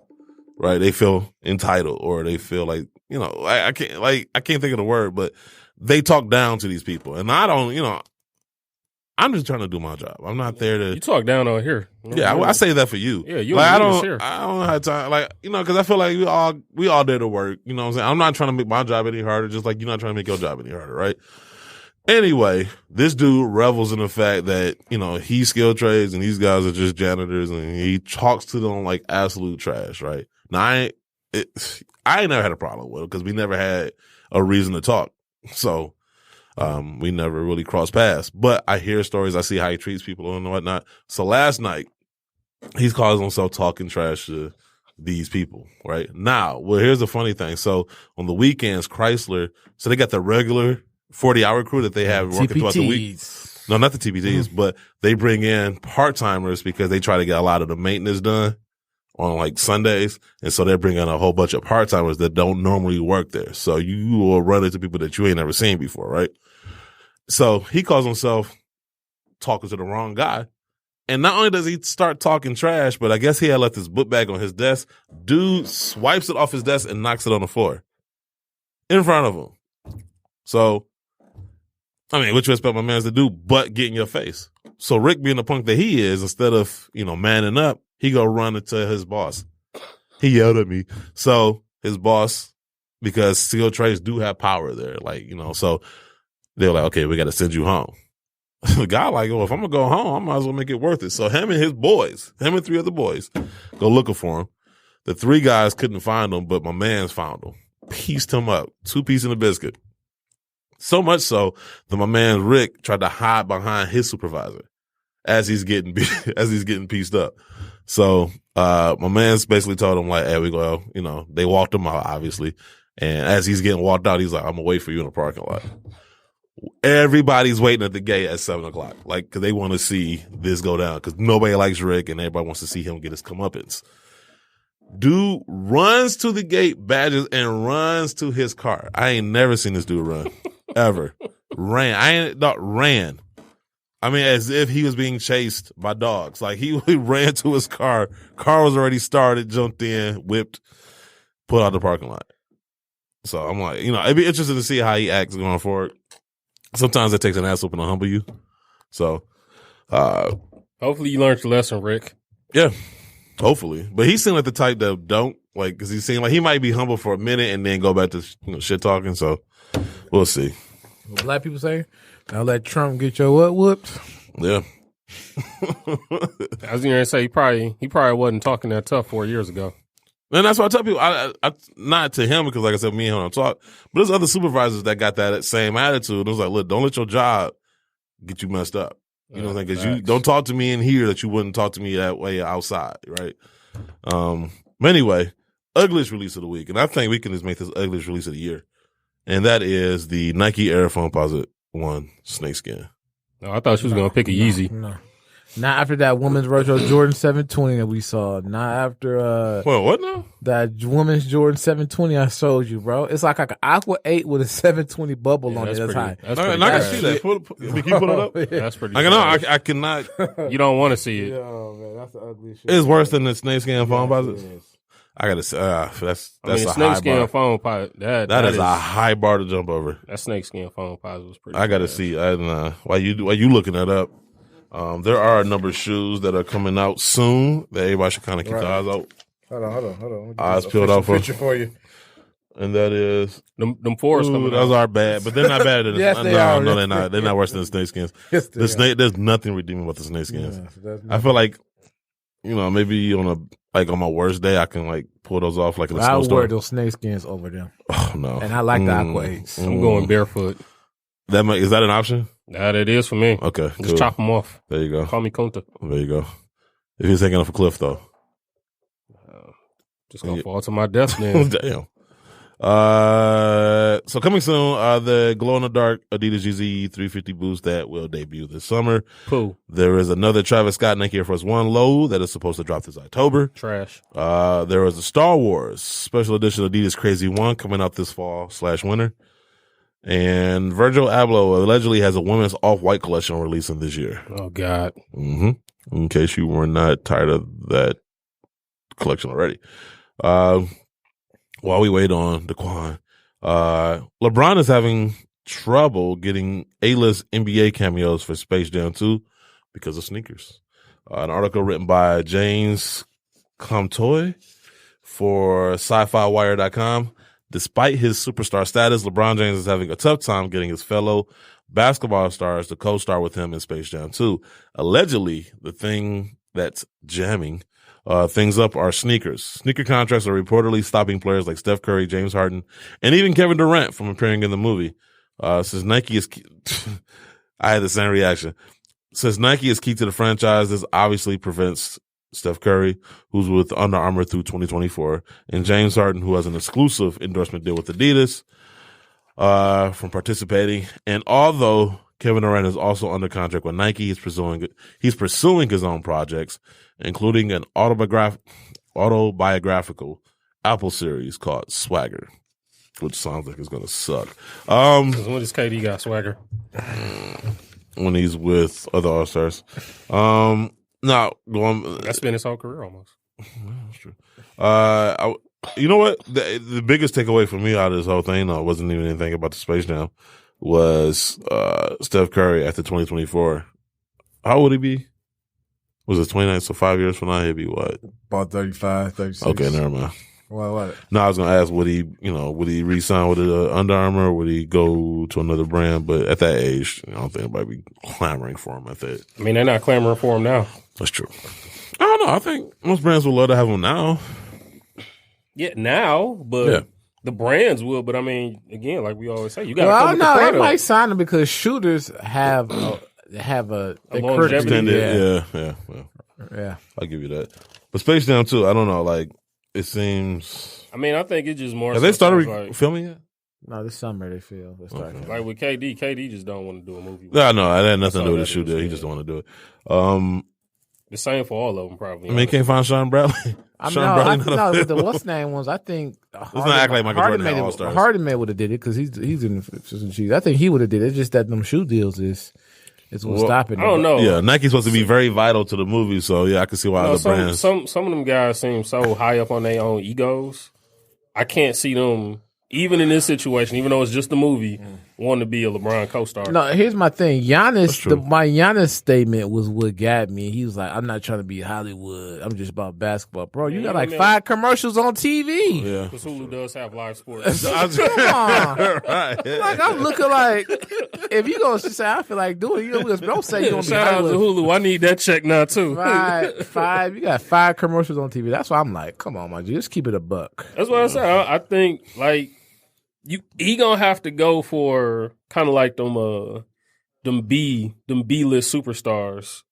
Right? They feel entitled, or they feel like, you know, I can't think of the word, but they talk down to these people, and I don't, you know, I'm just trying to do my job. I'm not there to. You talk down on here. Yeah, I say that for you. Yeah, you. Like, I don't have time. Like, you know, because I feel like we all there to work. You know what I'm saying? I'm not trying to make my job any harder, just like you're not trying to make your job any harder, right? Anyway, this dude revels in the fact that, you know, he's skilled trades and these guys are just janitors, and he talks to them like absolute trash, right? Now, I ain't never had a problem with him because we never had a reason to talk. So, we never really crossed paths. But I hear stories, I see how he treats people and whatnot. So last night, he's calling himself talking trash to these people, right? Now, well, here's the funny thing. So on the weekends, Chrysler, so they got the regular 40-hour crew that they have working throughout the week. No, not the TPTs, but they bring in part-timers because they try to get a lot of the maintenance done on like Sundays. And so they're bringing a whole bunch of part-timers that don't normally work there. So you will run into people that you ain't never seen before, right? So he calls himself talking to the wrong guy. And not only does he start talking trash, but I guess he had left his book bag on his desk. Dude swipes it off his desk and knocks it on the floor in front of him. So, I mean, what you expect my man to do but get in your face? So Rick, being the punk that he is, instead of, you know, manning up, he go run into his boss. He yelled at me. So his boss, because skilled trades do have power there, like, you know, so they're like, okay, we got to send you home. The guy like, oh, if I'm going to go home, I might as well make it worth it. So him and his boys, him and 3 other boys, go looking for him. The 3 guys couldn't find him, but my man's found him. Pieced him up. 2 pieces in a biscuit. So much so that my man Rick tried to hide behind his supervisor as he's getting pieced up. So my man's basically told him like, hey, we go, you know, they walked him out, obviously. And as he's getting walked out, he's like, I'm going to wait for you in the parking lot. Everybody's waiting at the gate at 7:00, like, because they want to see this go down. Because nobody likes Rick, and everybody wants to see him get his comeuppance. Dude runs to the gate, badges, and runs to his car. I ain't never seen this dude run ever. Ran. I mean, as if he was being chased by dogs. Like he ran to his car. Car was already started, jumped in, whipped, put out the parking lot. So I'm like, it'd be interesting to see how he acts going forward. Sometimes it takes an ass whooping to humble you. So, hopefully you learned your lesson, Rick. Yeah, hopefully. But he seemed like the type that don't, like, because he seemed like he might be humble for a minute and then go back to shit talking. So we'll see. What black people say, "Now let Trump get your what whooped." Yeah. I was going to say he probably wasn't talking that tough 4 years ago. And that's why I tell people, I not to him because, like I said, me and him don't talk, but there's other supervisors that got that same attitude. It was like, look, don't let your job get you messed up. You know what I'm saying? Because you don't talk to me in here that you wouldn't talk to me that way outside, right? But anyway, ugliest release of the week, and I think we can just make this ugliest release of the year, and that is the Nike Air Foamposite 1 snakeskin. No, I thought she was going to pick a Yeezy. No. Not after that woman's retro Jordan 720 that we saw. Not after Well, what now? That woman's Jordan 720 I showed you, bro. It's like an Aqua 8 with a 720 bubble on it. That's high. And I can see that. Can you put it up? That's pretty. I cannot. You don't want to see it. Yo, man, that's the ugly shit. It's worse than the snakeskin Foamposite. I gotta say, that's a snakeskin high bar. Foamposite. That is a high bar to jump over. That snakeskin Foamposite was pretty. I gotta see. While you looking that up, there are a number of shoes that are coming out soon that everybody should kind of keep their eyes out. Hold on. Eyes peeled out picture for you. And that is them fours coming out. Those are bad, but they're not bad. Yes, they are. No, they're not. They're not worse than the snakeskins. Yes, There's nothing redeeming about the snakeskins. Yeah, I feel like, maybe on my worst day, I can pull those off in a I snowstorm. wear those snakeskins over them. Oh no! And I like the Aqua 8s. I'm going barefoot. Is that an option? That it is for me. Okay, just chop them off. There you go. Call me Kunta. There you go. If he's taking off a cliff though, just gonna fall to my death then. Damn. So coming soon, the glow in the dark Adidas Yeezy 350 boost that will debut this summer. Pooh. There is another Travis Scott Nike Air Force One low that is supposed to drop this October. Trash. There is a Star Wars special edition Adidas Crazy One coming out this fall/winter. And Virgil Abloh allegedly has a women's off-white collection releasing this year. Oh, God. Mm-hmm. In case you were not tired of that collection already. While we wait on Dayquan, LeBron is having trouble getting A-list NBA cameos for Space Jam 2 because of sneakers. An article written by James Comtoy for SciFiWire.com. Despite his superstar status, LeBron James is having a tough time getting his fellow basketball stars to co-star with him in Space Jam 2. Allegedly, the thing that's jamming things up are sneakers. Sneaker contracts are reportedly stopping players like Steph Curry, James Harden, and even Kevin Durant from appearing in the movie. Since Nike is I had the same reaction. Since Nike is key to the franchise, this obviously prevents Steph Curry, who's with Under Armour through 2024, and James Harden, who has an exclusive endorsement deal with Adidas, from participating. And although Kevin Durant is also under contract with Nike, he's pursuing his own projects, including an autobiographical Apple series called Swagger, which sounds like it's going to suck. When does KD got Swagger? When he's with other All-Stars. That's been his whole career almost. That's true. You know what? The biggest takeaway for me out of this whole thing, though, wasn't even anything about the Space Jam, was Steph Curry after 2024. How would he be? Was it 29? So 5 years from now, he'd be what? About 35, 36. Okay, never mind. What? No, I was going to ask, would he re-sign with Under Armour, or would he go to another brand? But at that age, I don't think anybody be clamoring for him at that. I mean, they're not clamoring for him now. That's true. I don't know. I think most brands would love to have him now. Yeah, now, but the brands will. But I mean, again, like we always say, you got to come with the they product. might sign him because shooters have a longevity. Yeah. I'll give you that. But Space Jam 2, I don't know. Like, it seems. I mean, I think it's just more. Have they started filming yet? No, this summer they feel. Like with KD just don't want to do a movie. No, it had nothing to do with the shoe deal. He just don't want to do it. The same for all of them, probably. I mean, can't find Sean Bradley. But the what's name was, I think. Let's not act like Michael Jordan had All-Stars. Harden would have did it because he's in the Chiefs. I think he would have did it. It's just that them shoe deals is what's stopping. I don't know. Yeah, Nike's supposed to be very vital to the movie, so yeah, I can see why other brands. Some of them guys seem so high up on their own egos. I can't see them. Even in this situation, even though it's just a movie, wanting to be a LeBron co-star. No, here's my thing. My Giannis statement was what got me. He was like, I'm not trying to be Hollywood. I'm just about basketball. Bro, you got like 5 commercials on TV. Yeah. Because Hulu does have live sports. Come on. Right. Like, I'm looking like, if you going to say, I feel like doing it, don't say you're going to be Shout out Hollywood. to Hulu. I need that check now, too. Five. You got 5 commercials on TV. That's why I'm like, come on, my G. Just keep it a buck. That's what I said. I think, like, he gonna have to go for kind of like them B-list superstars.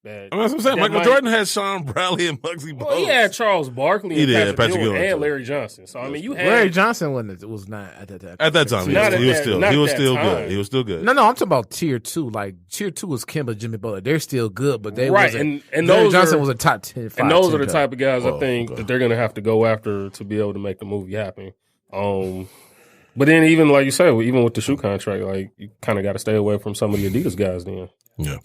That's what I'm saying. Michael Jordan had Sean Bradley and Muggsy Bogues. Well, he had Charles Barkley and Patrick Ewing and too. Larry Johnson. So I mean, you had Larry Johnson was not at that time. At that time, he was still good. He was still good. No, I'm talking about tier 2. Like tier 2 was Kemba, Jimmy Butler. They're still good, but they wasn't. And Larry Johnson was a top 10. And those are the type of guys I think that they're gonna have to go after to be able to make the movie happen. But then even like you said, even with the shoe contract, like you kind of got to stay away from some of the Adidas guys then. Yeah.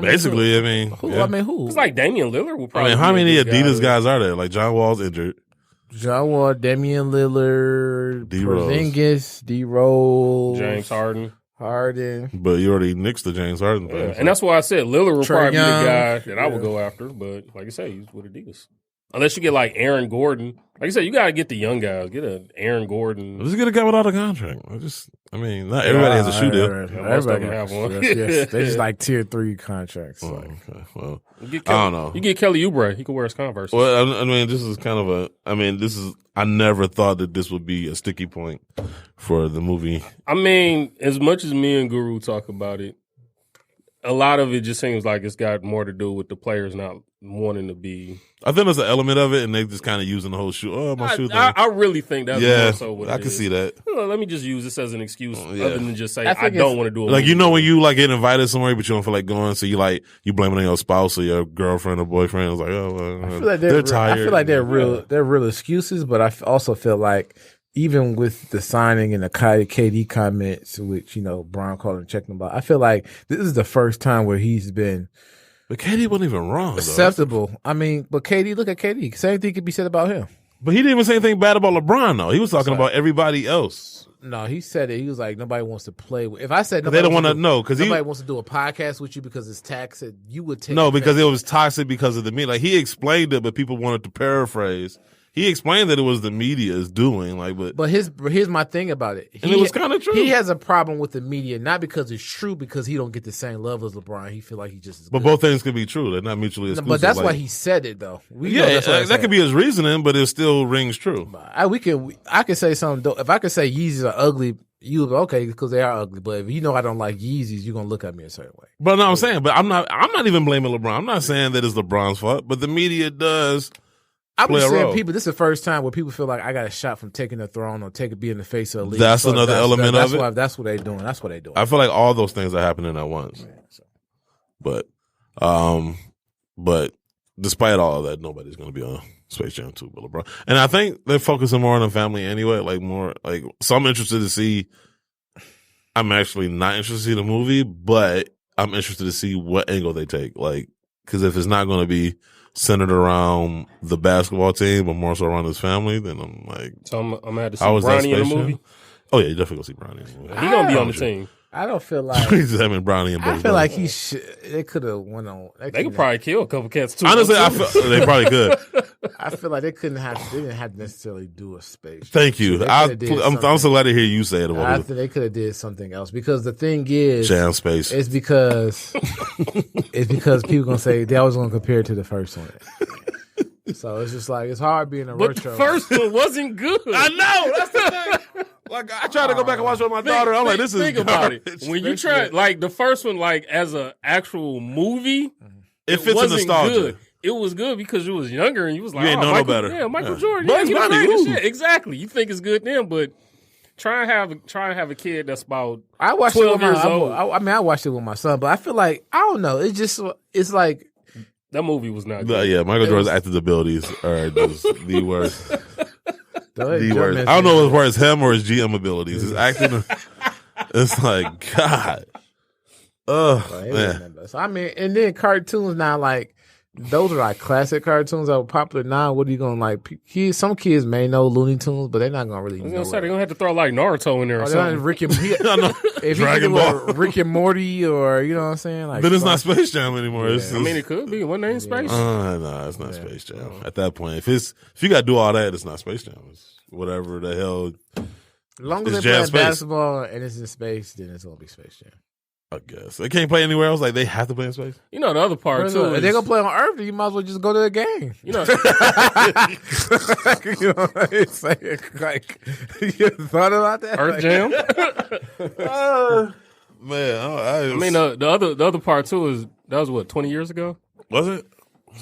Basically, I mean. Who? It's like Damian Lillard will probably how many Adidas guys are there? Like John Wall's injured. John Wall, Damian Lillard, Porzingis, D-Rose. James Harden. But you already nixed the James Harden thing. Yeah. And that's why I said Lillard will probably be the guy that I would go after. But like I say, he's with Adidas. Unless you get like Aaron Gordon. Like I said, you got to get the young guys. Get an Aaron Gordon. Just get a guy without a contract. Not everybody has a shoe deal. Everybody can have one. Yes. They just like tier 3 contracts. Okay. Well, I don't know. You get Kelly Oubre. He can wear his Converse. Well, I mean, this is kind of I never thought that this would be a sticky point for the movie. I mean, as much as me and Guru talk about it, a lot of it just seems like it's got more to do with the players not wanting to be. I think there's an element of it, and they just kind of using the whole shoe. Oh, my shoe thing. I really think that's more so what I can see that. Let me just use this as an excuse other than just say I don't want to do it. Like, when you like get invited somewhere, but you don't feel like going, so you blame it on your spouse or your girlfriend or boyfriend. It's like, I feel like they're tired. I feel like they're real excuses, but I also feel like even with the signing and the KD comments, which, Brian called and checked him about, I feel like this is the first time where he's been. But KD wasn't even wrong, acceptable. Though. I mean, but KD, look at KD. Same thing could be said about him. But he didn't even say anything bad about LeBron, though. He was talking about everybody else. No, he said it. He was like, nobody wants to play with. If I said they don't want to know because nobody wants to do a podcast with you because it's taxed, you would take because it was toxic because of the media. Like, he explained it, but people wanted to paraphrase. He explained that it was the media's doing, but here's my thing about it. And it was kind of true. He has a problem with the media, not because it's true, because he don't get the same love as LeBron. He feel like he just is good. But both things can be true. They're not mutually exclusive. But that's why he said it, though. That could be his reasoning, but it still rings true. I could say something. If I could say Yeezys are ugly, you would go, okay, because they are ugly. But if I don't like Yeezys, you're gonna look at me a certain way. But no, I'm saying, I'm not even blaming LeBron. I'm not saying that it's LeBron's fault, but the media does. I'm just saying, this is the first time where people feel like I got a shot from taking the throne or being the face of the league. That's another element of it. That's what they're doing. That's what they're doing. I feel like all those things are happening at once. Yeah, but despite all of that, nobody's going to be on Space Jam 2 but LeBron. And I think they're focusing more on the family anyway. So I'm interested to see. I'm actually not interested to see the movie, but I'm interested to see what angle they take. Because if it's not going to be centered around the basketball team, but more so around his family, then I'm like. So I'm gonna have to see Bronny in the movie. Oh yeah, you definitely go see Bronny in the movie. He gonna be on the team. I don't feel like he's having Bronny and. I feel like he should. They could have went on. They could probably kill a couple cats too. Honestly, they probably could. I feel like they didn't have to necessarily do a space. Thank you. I'm so glad to hear you say it. I think they could have did something else because the thing is, Jam Space. It's because people gonna say they always gonna compare it to the first one. So it's just like it's hard being a retro. But the first one wasn't good. I know. That's the thing. I try to go back and watch it with my daughter. I'm like, this is think garbage. about it. When you try the first one, as an actual movie, it fits in nostalgia. Good. It was good because you was younger and you was like, you ain't know no better. Yeah, Michael Jordan. Yeah, he was great as shit. Exactly. You think it's good then, but Try and have a kid that's about I watched 12 it with years old. I watched it with my son, but I feel like I don't know. It's like That movie was not good. Yeah, Michael Jordan's acting abilities are just the worst. the worst. I don't know as far as him or his GM abilities. His acting, it's like God. Man. So I mean, and then cartoons now, like those are like classic cartoons that were popular now. What are you gonna like? Some kids may know Looney Tunes, but they're not gonna really. I was gonna say they're gonna have to throw like Naruto in there or something. Rick and if Dragon Ball, Rick and Morty, or you know what I'm saying. Like, then it's not Space Jam anymore. Yeah. It's I mean, it could be. Wasn't they in Space? No, it's not Space Jam. At that point, if you got to do all that, it's not Space Jam. It's whatever the hell. As long as it's they play space. basketball and it's in space, then it's gonna be Space Jam. I guess they can't play anywhere else. Like they have to play in space. You know the other part too. If they're gonna play on Earth, then you might as well just go to the game. You know, You know what I'm saying? Like, you thought about that? Earth Jam. Man, I mean, the other part too is that was what 20 years ago. Was it?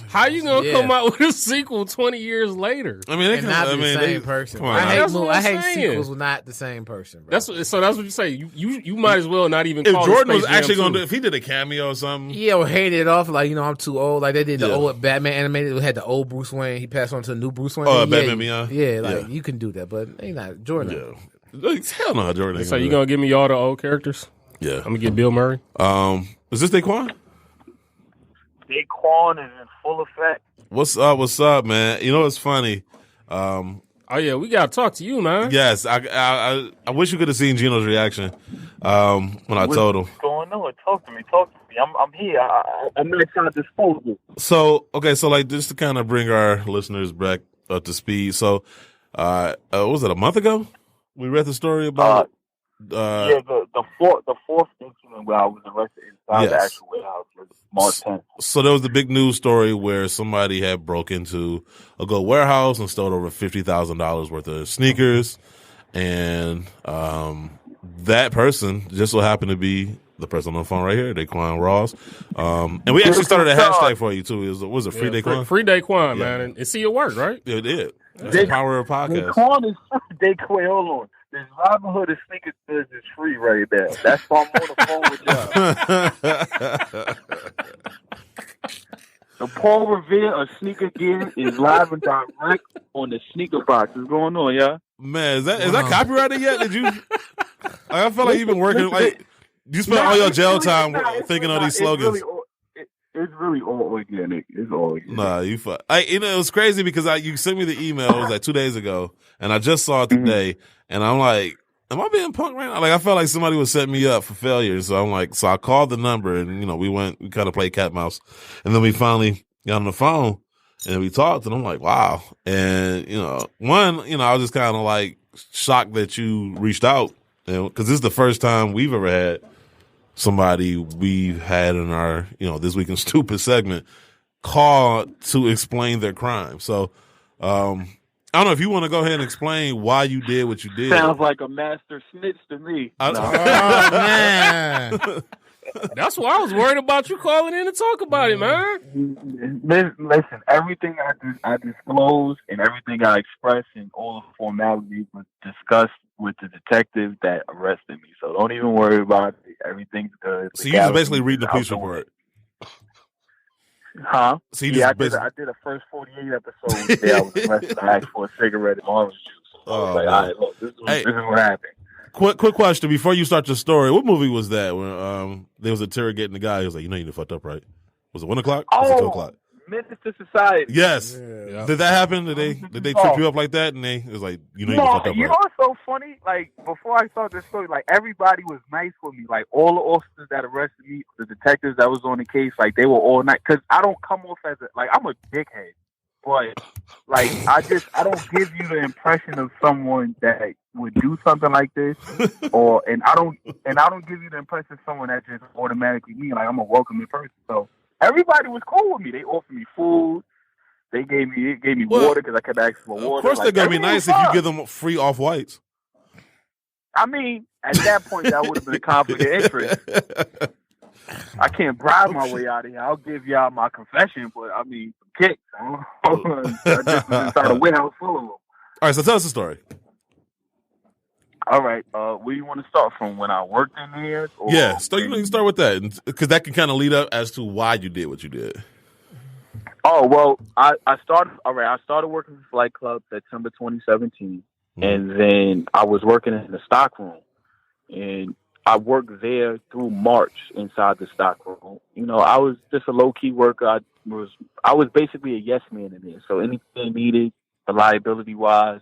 How you gonna come out with a sequel 20 years later? I mean, they And can. not I be mean, the same person. Come on, I That's what I'm hate saying. sequels with not the same person, bro. That's what you say. You might as well not even. if call Jordan it was Space Jam actually going 2. to, if he did a cameo or something, Yeah, or hated it off like, I'm too old. Like they did the Yeah. old Batman animated. We had the old Bruce Wayne. He passed on to the new Bruce Wayne. Oh, yeah, Batman Beyond? Yeah, like Yeah. you can do that, but they not Jordan. yeah, like, hell no, Jordan. So you gonna give me all the old characters? Yeah. I'm gonna get Bill Murray. Is this Dayquan? Dayquan is in full effect. What's up, man? You know what's funny? Oh yeah, we gotta talk to you, man. Yes, I wish you could have seen Geeno's reaction when I told him. What's going on? Talk to me. I'm here. I'm not trying to dispose you. So like just to kind of bring our listeners back up to speed. So, what was it, a month ago? We read the story about. The fourth incident where I was arrested inside the actual warehouse was March 10th. So there was the big news story where somebody had broke into a gold warehouse and stole over $50,000 worth of sneakers, and that person just so happened to be the person on the phone right here, Dayquan Ross. And we actually started a hashtag for you too. Was it Free Dayquan? Free Dayquan, man, and see it work, right? It did. That's the power of podcast. Dayquan is Dayquan. Hold on. This Robinhood of sneakers is free right now. That's why I'm on the phone with y'all. The Paul Revere of sneaker gear is live and direct on the sneaker box. What's going on, y'all? Man, is that copyrighted yet? Did you? I feel like you've been working like you spent all your jail time thinking of these slogans. It's really all organic. It's all organic. Nah, you fuck. It was crazy because you sent me the email. It was like 2 days ago, and I just saw it today, and I'm like, am I being punked right now? Like, I felt like somebody was setting me up for failure. So I'm like, so I called the number, and we kind of played cat and mouse, and then we finally got on the phone and we talked, and I'm like, wow. And I was just kind of like shocked that you reached out, because this is the first time we've ever had somebody we've had in our, This Week in Stupid segment call to explain their crime. So, I don't know if you want to go ahead and explain why you did what you did. Sounds like a master snitch to me. Oh man, That's why I was worried about you calling in to talk about it, man. Listen, everything I disclose and everything I express and all the formalities was discussed with the detective that arrested me. So don't even worry about it. Everything's good. So you just basically read the police report. Huh? So you just I did a first 48 episodes there. I was arrested. I asked for a cigarette and orange juice. So I was like, all right, look, this is what happened. Quick question before you start your story. What movie was that when they was interrogating the guy? He was like, you fucked up, right? Was it 1 o'clock? Was it 2 o'clock? Minister Society. Yes. Yeah. Did that happen? Did they trip you up like that? And it was like, you fucked up, you know right? what's so funny? Like, before I started this story, like, everybody was nice with me. Like, all the officers that arrested me, the detectives that was on the case, like, they were all nice. Because I don't come off as I'm a dickhead. But, like, I don't give you the impression of someone that would do something like this. And I don't give you the impression of someone that just automatically mean, like, I'm a welcoming person. So, everybody was cool with me. They offered me food. They gave me water because I kept asking for water. Of course, they're gonna be nice if you give them free off-whites. I mean, at that point, that would have been a conflict of interest. I can't bribe my way out of here. I'll give y'all my confession, but I mean, kicks. I just was inside a warehouse full of them. All right, so tell us the story. All right. Where you want to start from? When I worked in here? Or Yeah, you can start with that because that can kind of lead up as to why you did what you did. Oh well, I started. All right, I started working for Flight Club September 2017, and then I was working in the stock room, and I worked there through March inside the stock room. You know, I was just a low key worker. I was basically a yes man in there. So anything needed, reliability wise,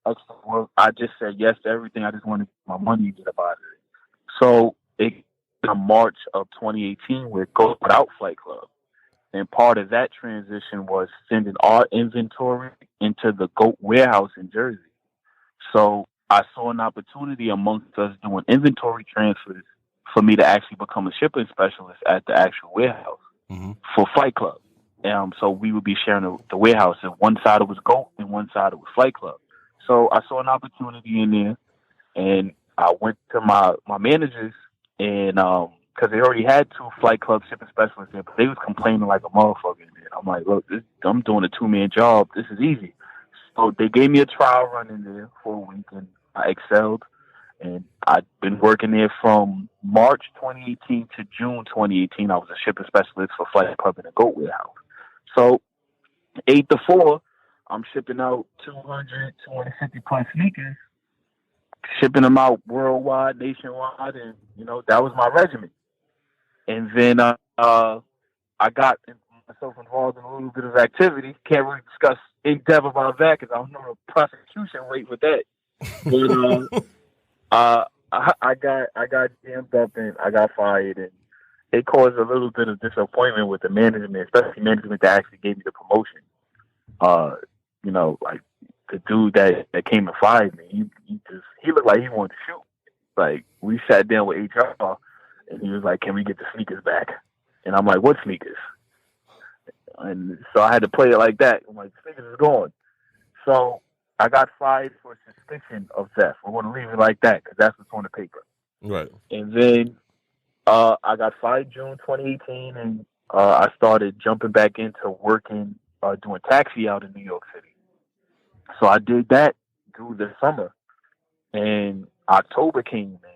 extra work, I just said yes to everything. I just wanted my money to get about it. So in March of 2018, we go without Flight Club. And part of that transition was sending our inventory into the GOAT warehouse in Jersey. So I saw an opportunity amongst us doing inventory transfers for me to actually become a shipping specialist at the actual warehouse for Flight Club. So we would be sharing the warehouse, and one side it was GOAT and one side it was Flight Club. So I saw an opportunity in there, and I went to my managers, and because they already had 2 Flight Club shipping specialists there, but they was complaining like a motherfucker in there. I'm like, look, I'm doing a 2-man job. This is easy. So they gave me a trial run in there for a week, and I excelled. And I've been working there from March 2018 to June 2018. I was a shipping specialist for Flight Club in the GOAT warehouse. So 8 to 4, I'm shipping out 250 plus sneakers, shipping them out worldwide, nationwide, and that was my regimen. And then I got myself involved in a little bit of activity. Can't really discuss in depth about that because I don't know the prosecution rate with that. But I got jammed up and I got fired, and it caused a little bit of disappointment with the management, especially management that actually gave me the promotion. Like the dude that came and fired me, he looked like he wanted to shoot. Like we sat down with HR. And he was like, "Can we get the sneakers back?" And I'm like, "What sneakers?" And so I had to play it like that. I'm like, "Sneakers is gone." So I got fired for suspicion of theft. I want to leave it like that because that's what's on the paper. Right. And then I got fired June 2018, and I started jumping back into working, doing taxi out in New York City. So I did that through the summer, and October came in.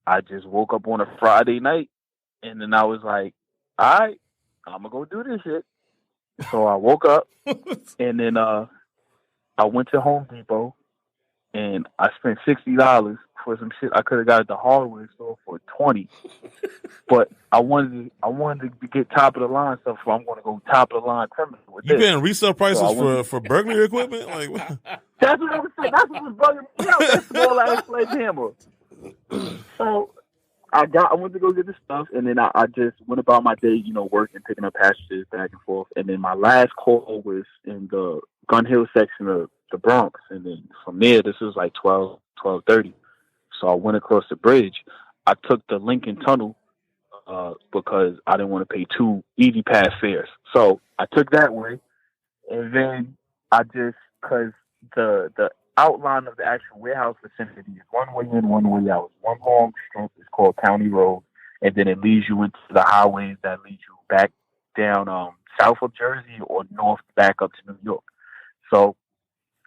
I just woke up on a Friday night, and then I was like, all right, I'm going to go do this shit. So I woke up, and then I went to Home Depot, and I spent $60 for some shit I could have got at the hardware store for $20. But I wanted to get top of the line stuff, so I'm going to go top of the line criminal with you this. paying resale prices for burglary equipment? Like, that's what I was saying. That's what was bugging me out. That's the whole ass sledgehammer. So I went to go get the stuff, and then I just went about my day, working, picking up packages back and forth. And then my last call was in the Gun Hill section of the Bronx. And then from there, this was like 12:30. So I went across the bridge. I took the Lincoln Tunnel because I didn't want to pay 2 Easy Pass fares. So I took that way. And then because the outline of the actual warehouse vicinity is one way in, one way out. One long strip is called County Road, and then it leads you into the highways that lead you back down south of Jersey or north back up to New York. So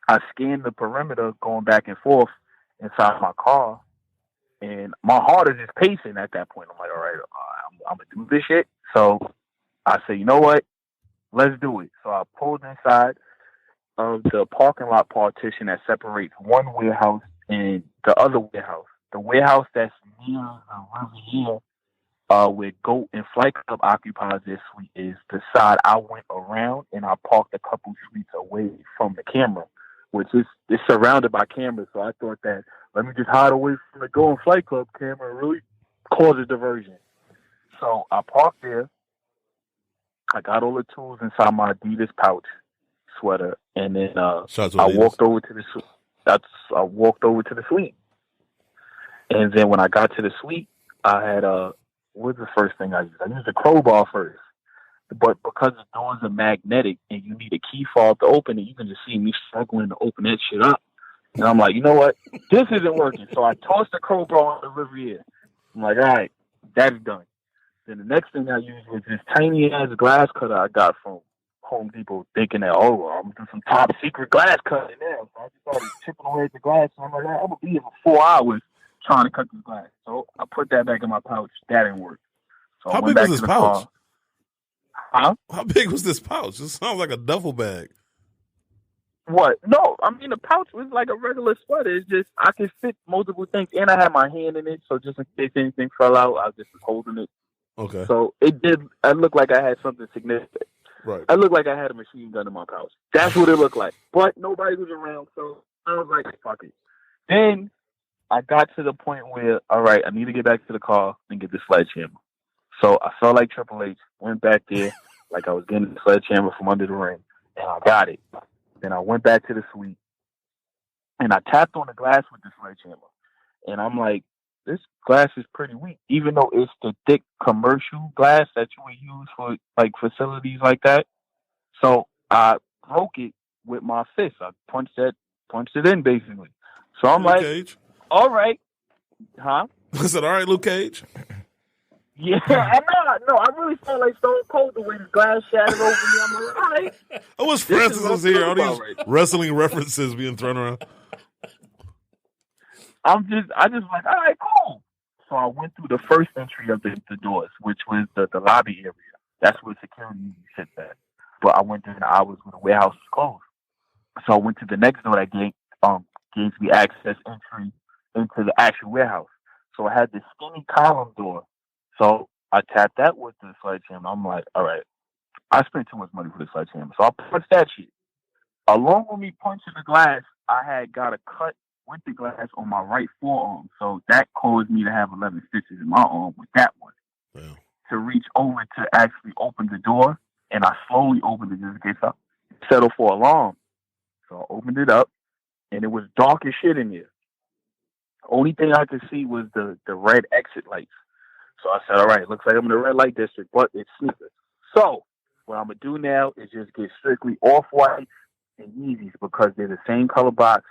I scanned the perimeter going back and forth inside my car, and my heart is just pacing at that point. I'm like, all right, I'm going to do this shit. So I said, you know what? Let's do it. So I pulled inside of the parking lot partition that separates one warehouse and the other warehouse. The warehouse that's near the Riviera, where GOAT and Flight Club occupies their suite, is the side I went around, and I parked a couple suites away from the camera, which is surrounded by cameras. So I thought that let me just hide away from the GOAT and Flight Club camera and really cause a diversion. So I parked there. I got all the tools inside my Adidas pouch sweater, and then I walked over to the suite. And then when I got to the suite, I had what's the first thing I used? I used a crowbar first, but because the doors are magnetic and you need a key fob to open it, you can just see me struggling to open that shit up. And I'm like, you know what? This isn't working. So I tossed the crowbar on the Riviera. I'm like, all right, that's done. Then the next thing I used was this tiny ass glass cutter I got from Home Depot thinking that, oh, I'm doing some top secret glass cutting now. So I just started chipping away at the glass. And I'm like, I'm going to be here for 4 hours trying to cut this glass. So I put that back in my pouch. That didn't work. So How I went big back was to this the pouch? car. Huh? How big was this pouch? It sounds like a duffel bag. What? No, I mean, the pouch was like a regular sweater. It's just, I could fit multiple things. And I had my hand in it. So just in case anything fell out, I just was holding it. Okay. So it looked like I had something significant. Right. I looked like I had a machine gun in my pouch. That's what it looked like. But nobody was around, so I was like, fuck it. Then I got to the point where, all right, I need to get back to the car and get the sledgehammer. So I felt like Triple H, went back there like I was getting the sledgehammer from under the ring, and I got it. Then I went back to the suite, and I tapped on the glass with the sledgehammer. And I'm like, this glass is pretty weak, even though it's the thick commercial glass that you would use for like facilities like that. So I broke it with my fist. I punched it in basically. So I'm Luke like, Cage. all right, huh? I said, all right, Luke Cage. Yeah, no, I really felt like Stone Cold the way the glass shattered over me. I'm like, all right. I wish Francis was here. All these right. wrestling references being thrown around. I just like, all right, cool. So I went through the first entry of the doors, which was the lobby area. That's where security usually sits at. But I went during the hours when the warehouse was closed. So I went to the next door that gave me access entry into the actual warehouse. So I had this skinny column door. So I tapped that with the sledgehammer. I'm like, all right, I spent too much money for the sledgehammer. So I punched that shit. Along with me punching the glass, I had got a cut with the glass on my right forearm. So that caused me to have 11 stitches in my arm with that one. Wow. To reach over to actually open the door. And I slowly opened it just in case I settled for alarm. So I opened it up, and it was dark as shit in there. Only thing I could see was the red exit lights. So I said, all right, looks like I'm in the red light district, but it's sneakers. So what I'm going to do now is just get strictly off-white and Yeezys because they're the same color box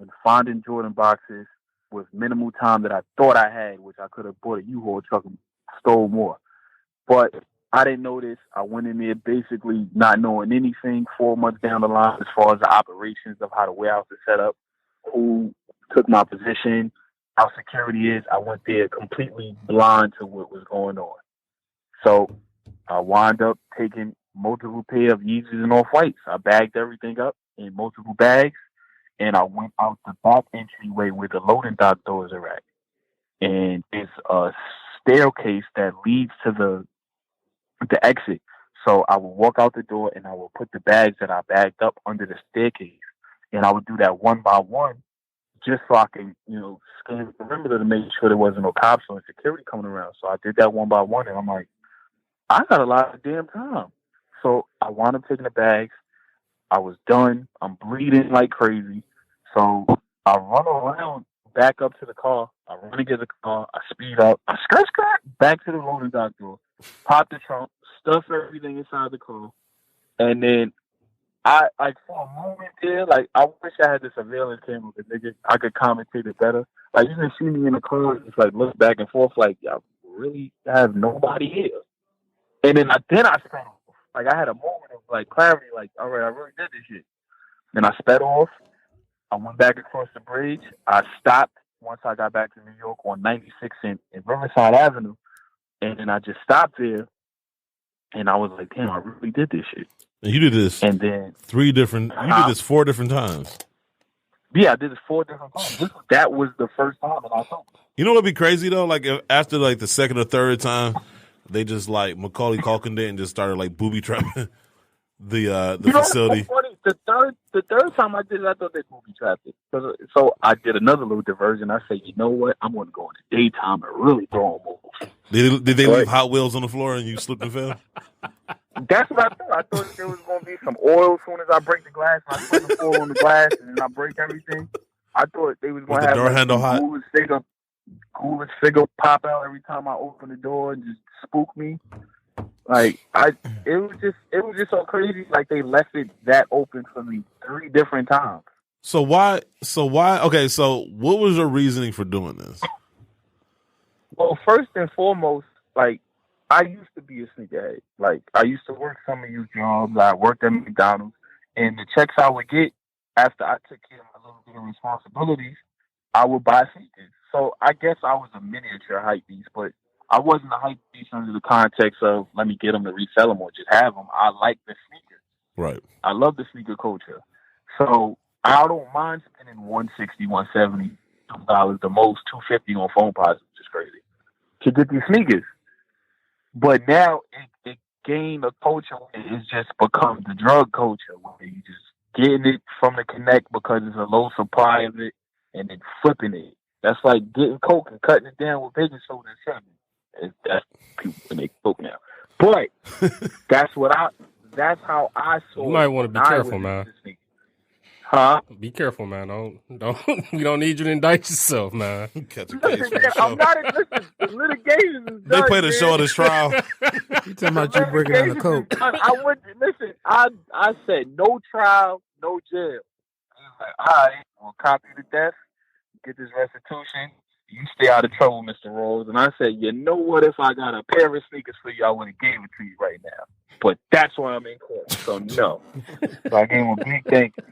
and Fondant Jordan boxes with minimal time that I thought I had, which I could have bought a U-Haul truck and stole more. But I didn't know this. I went in there basically not knowing anything 4 months down the line as far as the operations of how the warehouse is set up, who took my position, how security is. I went there completely blind to what was going on. So I wound up taking multiple pair of Yeezys and Off-Whites. I bagged everything up in multiple bags, and I went out the back entryway where the loading dock doors are at. And it's a staircase that leads to the exit. So I would walk out the door, and I would put the bags that I bagged up under the staircase. And I would do that one by one, just so I can, scan the perimeter to make sure there wasn't no cops or security coming around. So I did that one by one, and I'm like, I got a lot of damn time. So I wound up taking the bags. I was done. I'm bleeding like crazy. So I run around back up to the car. I run to get the car. I speed up. I skirt back to the loading dock door. Pop the trunk. Stuff everything inside the car. And then I for a moment there, like, I wish I had the surveillance camera because I could commentate it better. Like, you can see me in the car, just like look back and forth, like, y'all really have nobody here. And then I sped off. Like, I had a moment of like clarity, like, all right, I really did this shit. Then I sped off. I went back across the bridge. I stopped once I got back to New York on 96 in Riverside Avenue. And then I just stopped there. And I was like, damn, I really did this shit. And you did this and then 4 different times. Yeah, I did it 4 different times. That was the first time that I saw it. You know what'd be crazy though? Like after like the second or third time, they just like Macaulay Culkin did and just started like booby trapping the facility. What's funny? The third time I did it, I thought they booby trapped it. So I did another little diversion. I said, you know what? I'm going to go in the daytime and really throw them over. Did they leave Hot Wheels on the floor and you slipped and fell? That's what I thought. I thought there was going to be some oil as soon as I break the glass. And I slip the floor on the glass and then I break everything. I thought they was going to have the door handle hot? Coolest figure pop out every time I open the door and just spook me. Like it was just so crazy. Like they left it that open for me 3 different times. So why? Okay, so what was your reasoning for doing this? Well, first and foremost, like I used to be a sneakerhead. Like, I used to work some of these jobs. I worked at McDonald's, and the checks I would get after I took care of my little bit of responsibilities, I would buy sneakers. So I guess I was a miniature hype beast, but I wasn't a hype beast under the context of let me get them to resell them or just have them. I like the sneakers. Right. I love the sneaker culture. So I don't mind spending $160, $170, the most $250 on phone pods, which is crazy, to get these sneakers. But now it gained a culture where it's just become the drug culture where you just getting it from the connect because it's a low supply of it and then flipping it. That's like getting coke and cutting it down with baking soda and cinnamon. That's people when they coke now. But that's how I saw it. You might want to be careful, man. Huh? Be careful, man. Don't. We don't need you to indict yourself, man. Catch a case for the I'm show. not in the litigation. Is They done, played a show at his trial. You talking about you breaking down the coke? I went. Listen, I said no trial, no jail. I was like, all right, we'll copy the death, get this restitution. You stay out of trouble, Mr. Rose. And I said, you know what? If I got a pair of sneakers for you, I would have gave it to you right now. But that's why I'm in court. So no. So I gave him a big thank you.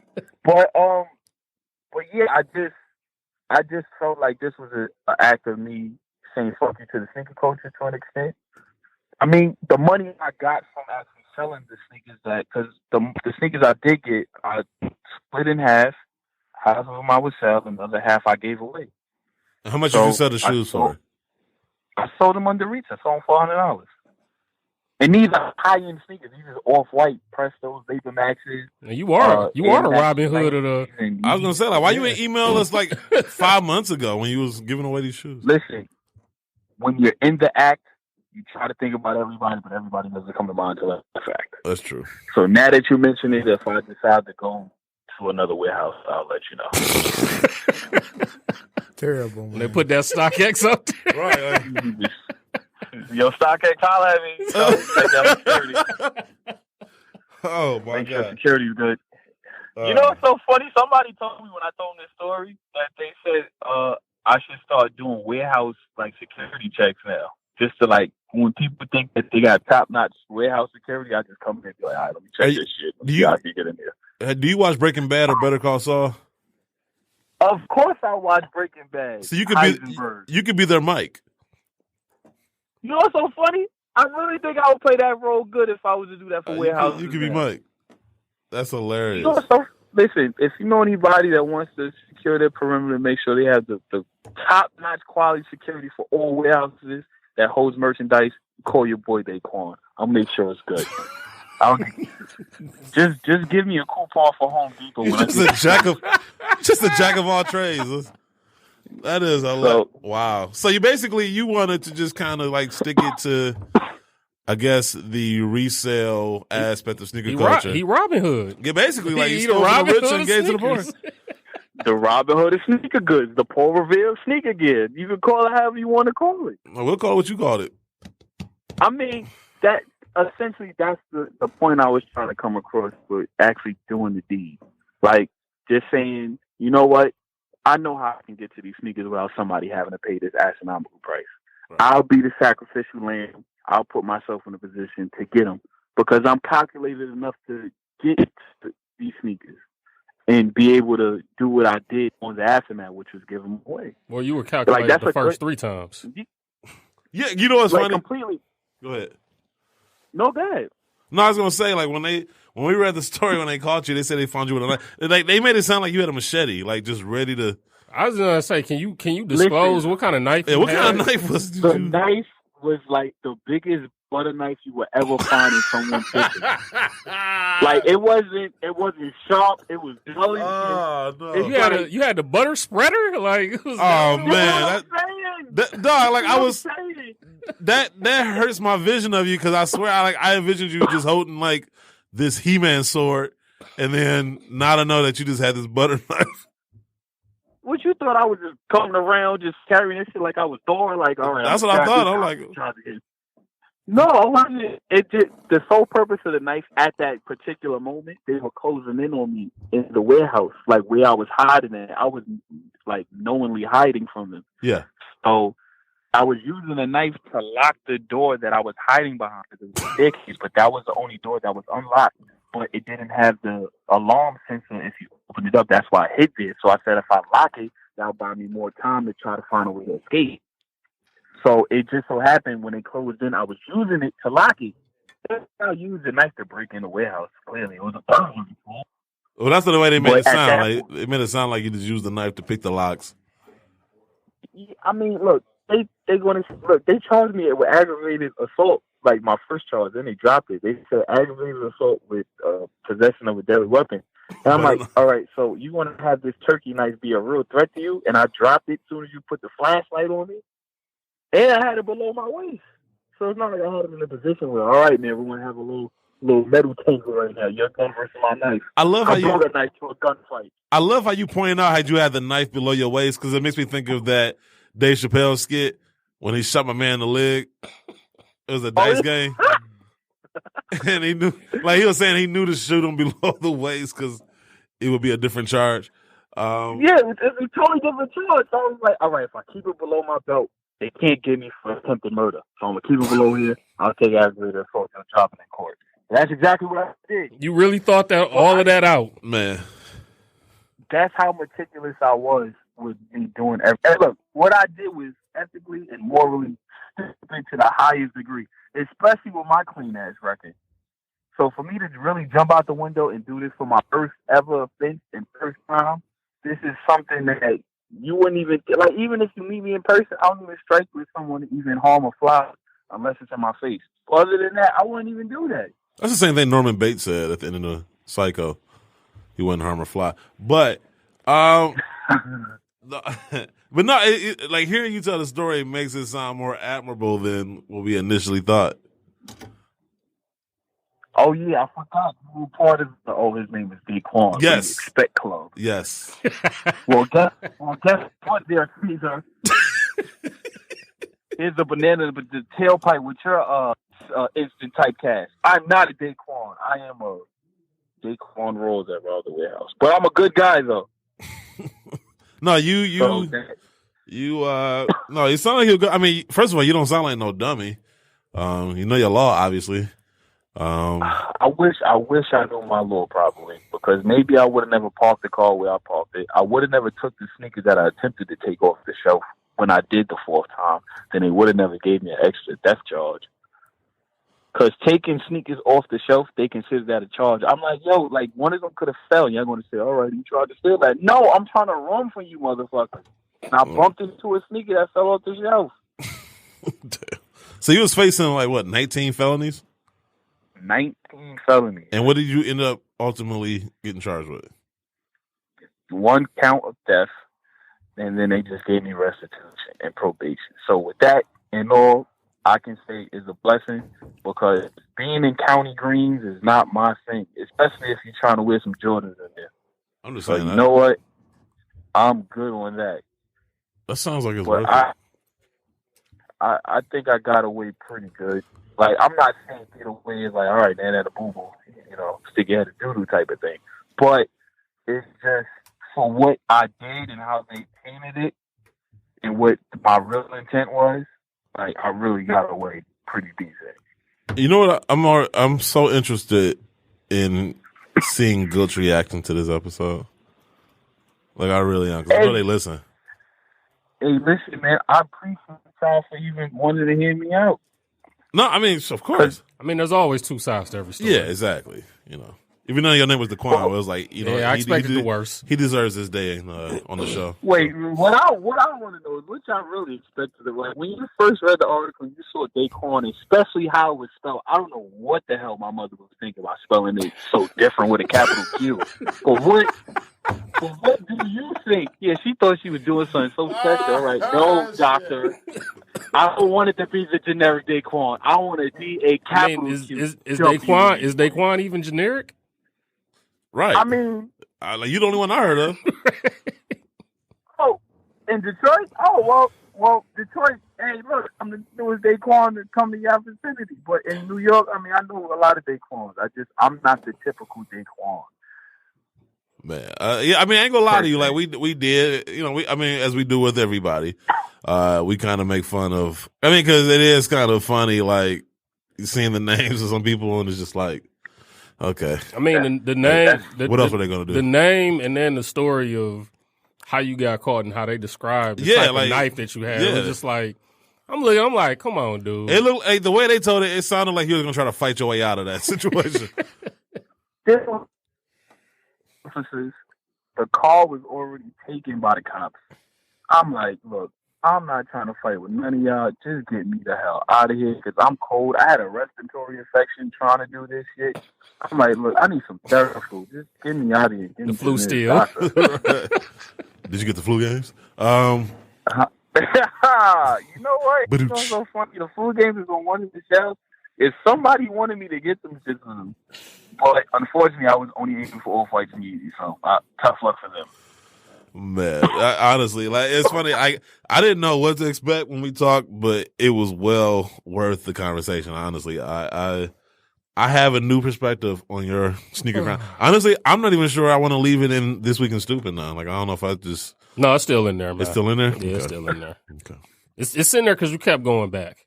But yeah, I just felt like this was an act of me saying fuck you to the sneaker culture to an extent. I mean, the money I got from actually selling the sneakers, because the sneakers I did get, I split in half. Half of them I would sell, and the other half I gave away. How much did you sell the shoes for? I sold them under retail. I sold them for $400. And these are high-end sneakers. These are off-white Prestos, Vapor Maxes. You are the Robin Hood of the. I was gonna say, like, why you ain't email us like 5 months ago when you was giving away these shoes? Listen, when you're in the act, you try to think about everybody, but everybody doesn't come to mind until the fact. That's true. So now that you mention it, if I decide to go to another warehouse, I'll let you know. Terrible, man. When they put that StockX up there. Right. Yo, StockX, holla at me. Oh my Make sure god. security's good. You know what's so funny? Somebody told me when I told them this story that they said I should start doing warehouse like security checks now. Just to like when people think that they got top notch warehouse security, I just come in and be like, all right, let me check this shit. Do you, I can get in there. do you watch Breaking Bad or Better Call Saul? Of course I watch Breaking Bad. So you could be their Mike. You know what's so funny? I really think I would play that role good if I was to do that for warehouse. You could be Mike. That's hilarious. You know what's so, listen, if you know anybody that wants to secure their perimeter and make sure they have the top-notch quality security for all warehouses that holds merchandise, call your boy Dayquan. I'll make sure it's good. Just give me a coupon for Home Depot. Just a jack of all trades. That is wow. So you wanted to just kind of like stick it to, I guess, the resale aspect of sneaker culture. He Robin Hood. Yeah, basically, like he stole from the rich and gave to the poor. The Robin Hood of sneaker goods, the Paul Revere sneaker gear. You can call it however you want to call it. Well, we'll call it what you called it. I mean, that essentially that's the point I was trying to come across with actually doing the deed. Like just saying, you know what? I know how I can get to these sneakers without somebody having to pay this astronomical price. Right. I'll be the sacrificial lamb. I'll put myself in a position to get them because I'm calculated enough to get to these sneakers and be able to do what I did on the aftermath, which was give them away. Well, you were calculating like the first 3 times. Yeah, you know what's funny? Completely. Go ahead. No, go ahead. No, I was gonna say like when we read the story when they caught you, they said they found you with a knife. Like they made it sound like you had a machete, like just ready to. I was gonna say, can you disclose what kind of knife? Yeah, what kind of knife was the knife? Was like the biggest butter knife you would ever find in someone's kitchen. Like it wasn't sharp. It was dully. Oh no! You had the butter spreader. Like it was man, that dog. Like I was. That hurts my vision of you because I swear I envisioned you just holding like this He-Man sword, and then now to know that you just had this butter knife. What you thought I was just coming around just carrying this shit like I was Thor? Like, all right. That's what I thought. I'm like, no, I wasn't. It just the sole purpose of the knife at that particular moment, they were closing in on me in the warehouse, like where I was hiding at. I was like knowingly hiding from them. Yeah. So I was using a knife to lock the door that I was hiding behind because it was a staircase, but that was the only door that was unlocked. But it didn't have the alarm sensor if you open it up. That's why I hid it. So I said if I lock it, that'll buy me more time to try to find a way to escape. So it just so happened when they closed in, I was using it to lock it. I used the knife to break in the warehouse. Clearly, it was a burglary. Well, that's the way they made But it sound. Like, it made it sound like you just used the knife to pick the locks. I mean, look, they charged me with aggravated assault, like my first charge. Then they dropped it. They said aggravated assault with possession of a deadly weapon. And I'm like, all right, so you want to have this turkey knife be a real threat to you? And I dropped it as soon as you put the flashlight on me. And I had it below my waist. So it's not like I had it in a position where, all right, man, we're going to have a little metal tangle right now. Your gun versus my knife. I love how you brought a knife to a gunfight. I love how you pointed out how you had the knife below your waist, because it makes me think of that Dave Chappelle skit when he shot my man in the leg. It was a dice game. And he knew, like he was saying, he knew to shoot him below the waist because it would be a different charge. Yeah, it's a totally different charge. So I was like, all right, if I keep it below my belt, they can't get me for attempted murder. So I'm going to keep it below here. I'll take aggravated assault and drop it in court. That's exactly what I did. You really thought that all of that out? Man. That's how meticulous I was with me doing everything. And look, what I did was ethically and morally stupid to the highest degree, especially with my clean-ass record. So for me to really jump out the window and do this for my first ever offense and first time, this is something that you wouldn't even, like, even if you meet me in person, I wouldn't even strike with someone to even harm or fly unless it's in my face. Other than that, I wouldn't even do that. That's the same thing Norman Bates said at the end of the Psycho. He wouldn't harm or fly. But, but no, like hearing you tell the story makes it sound more admirable than what we initially thought. Oh yeah, I forgot. You were part of his name is Dayquan. Yes. Expect Club. Yes. Well, guess what there, Caesar? Here's the banana, but the tailpipe with your instant typecast. I'm not a Dayquan. I am a Dayquan Ross at the warehouse. But I'm a good guy though. No, you sound like you're good. I mean, first of all, you don't sound like no dummy. You know your law, obviously. I wish I knew my law properly, because maybe I would have never parked the car where I parked it. I would have never took the sneakers that I attempted to take off the shelf when I did the fourth time. Then they would have never gave me an extra theft charge. Because taking sneakers off the shelf, they consider that a charge. I'm like, yo, like one of them could have fell. You're going to say, all right, you tried to steal that. No, I'm trying to run from you, motherfucker. And I bumped into a sneaker that fell off the shelf. So you was facing like what, 19 felonies? 19 felonies. And what did you end up ultimately getting charged with? 1 count of theft, and then they just gave me restitution and probation. So with that and all, I can say is a blessing, because being in County Greens is not my thing, especially if you're trying to wear some Jordans in there. I'm just saying you that. know what? I'm good on that. That sounds like it's but worth it. I think I got away pretty good. Like, I'm not saying get away is like, all right, man, at a boo-boo, stick your head in doo-doo type of thing. But it's just for what I did and how they painted it and what my real intent was, like, I really got away pretty decent. You know what? I'm so interested in seeing Gilt's reaction to this episode. Like, I really am, because I know they listen. Hey, listen, man, I appreciate y'all for even wanting to hear me out. No, I mean, of course. I mean, there's always two sides to every story. Yeah, exactly. Even though your name was Dayquan, it was like, I expected the worst. He deserves his day on the show. Wait, what I want to know is what y'all really expected. Like, when you first read the article, you saw Dayquan, especially how it was spelled. I don't know what the hell my mother was thinking about spelling it so different with a capital Q. But what do you think? Yeah, she thought she was doing something so special. All right, no, doctor. I don't want it to be the generic Dayquan. I want it to be a capital Q. Is Dayquan even generic? Right. I mean, like, you're the only one I heard of. Oh, in Detroit? Oh, well, Detroit. Hey, look, I'm the newest Dayquan to come to your vicinity. But in New York, I mean, I know a lot of Dayquans. I'm not the typical Dayquan. Man, yeah, I mean, I ain't gonna lie to you. Like we did, you know, as we do with everybody, we kind of make fun of. I mean, because it is kind of funny, like seeing the names of some people, and it's just like, okay. I mean, the name. What else are they gonna do? The name, and then the story of how you got caught and how they described the type of knife that you had. It was just like, I'm like, come on, dude. It looked like the way they told it sounded like he was gonna try to fight your way out of that situation. The call was already taken by the cops. I'm like, look, I'm not trying to fight with none of y'all. Just get me the hell out of here because I'm cold. I had a respiratory infection trying to do this shit. I'm like, look, I need some Theraflu. Just get me out of here. The flu still. Did you get the flu games? You know what? You know what's so funny? The flu games is on one of the shelves. If somebody wanted me to get them, but unfortunately, I was only able for all fights and easy, so tough luck for them. Man, honestly, like it's funny. I didn't know what to expect when we talked, but it was well worth the conversation. Honestly, I have a new perspective on your sneaker crown. Honestly, I'm not even sure I want to leave it in This Week in Stupid now. Like I don't know if I just. No, it's still in there, man. It's still in there. Yeah, it's still in there. Okay, it's in there because you kept going back.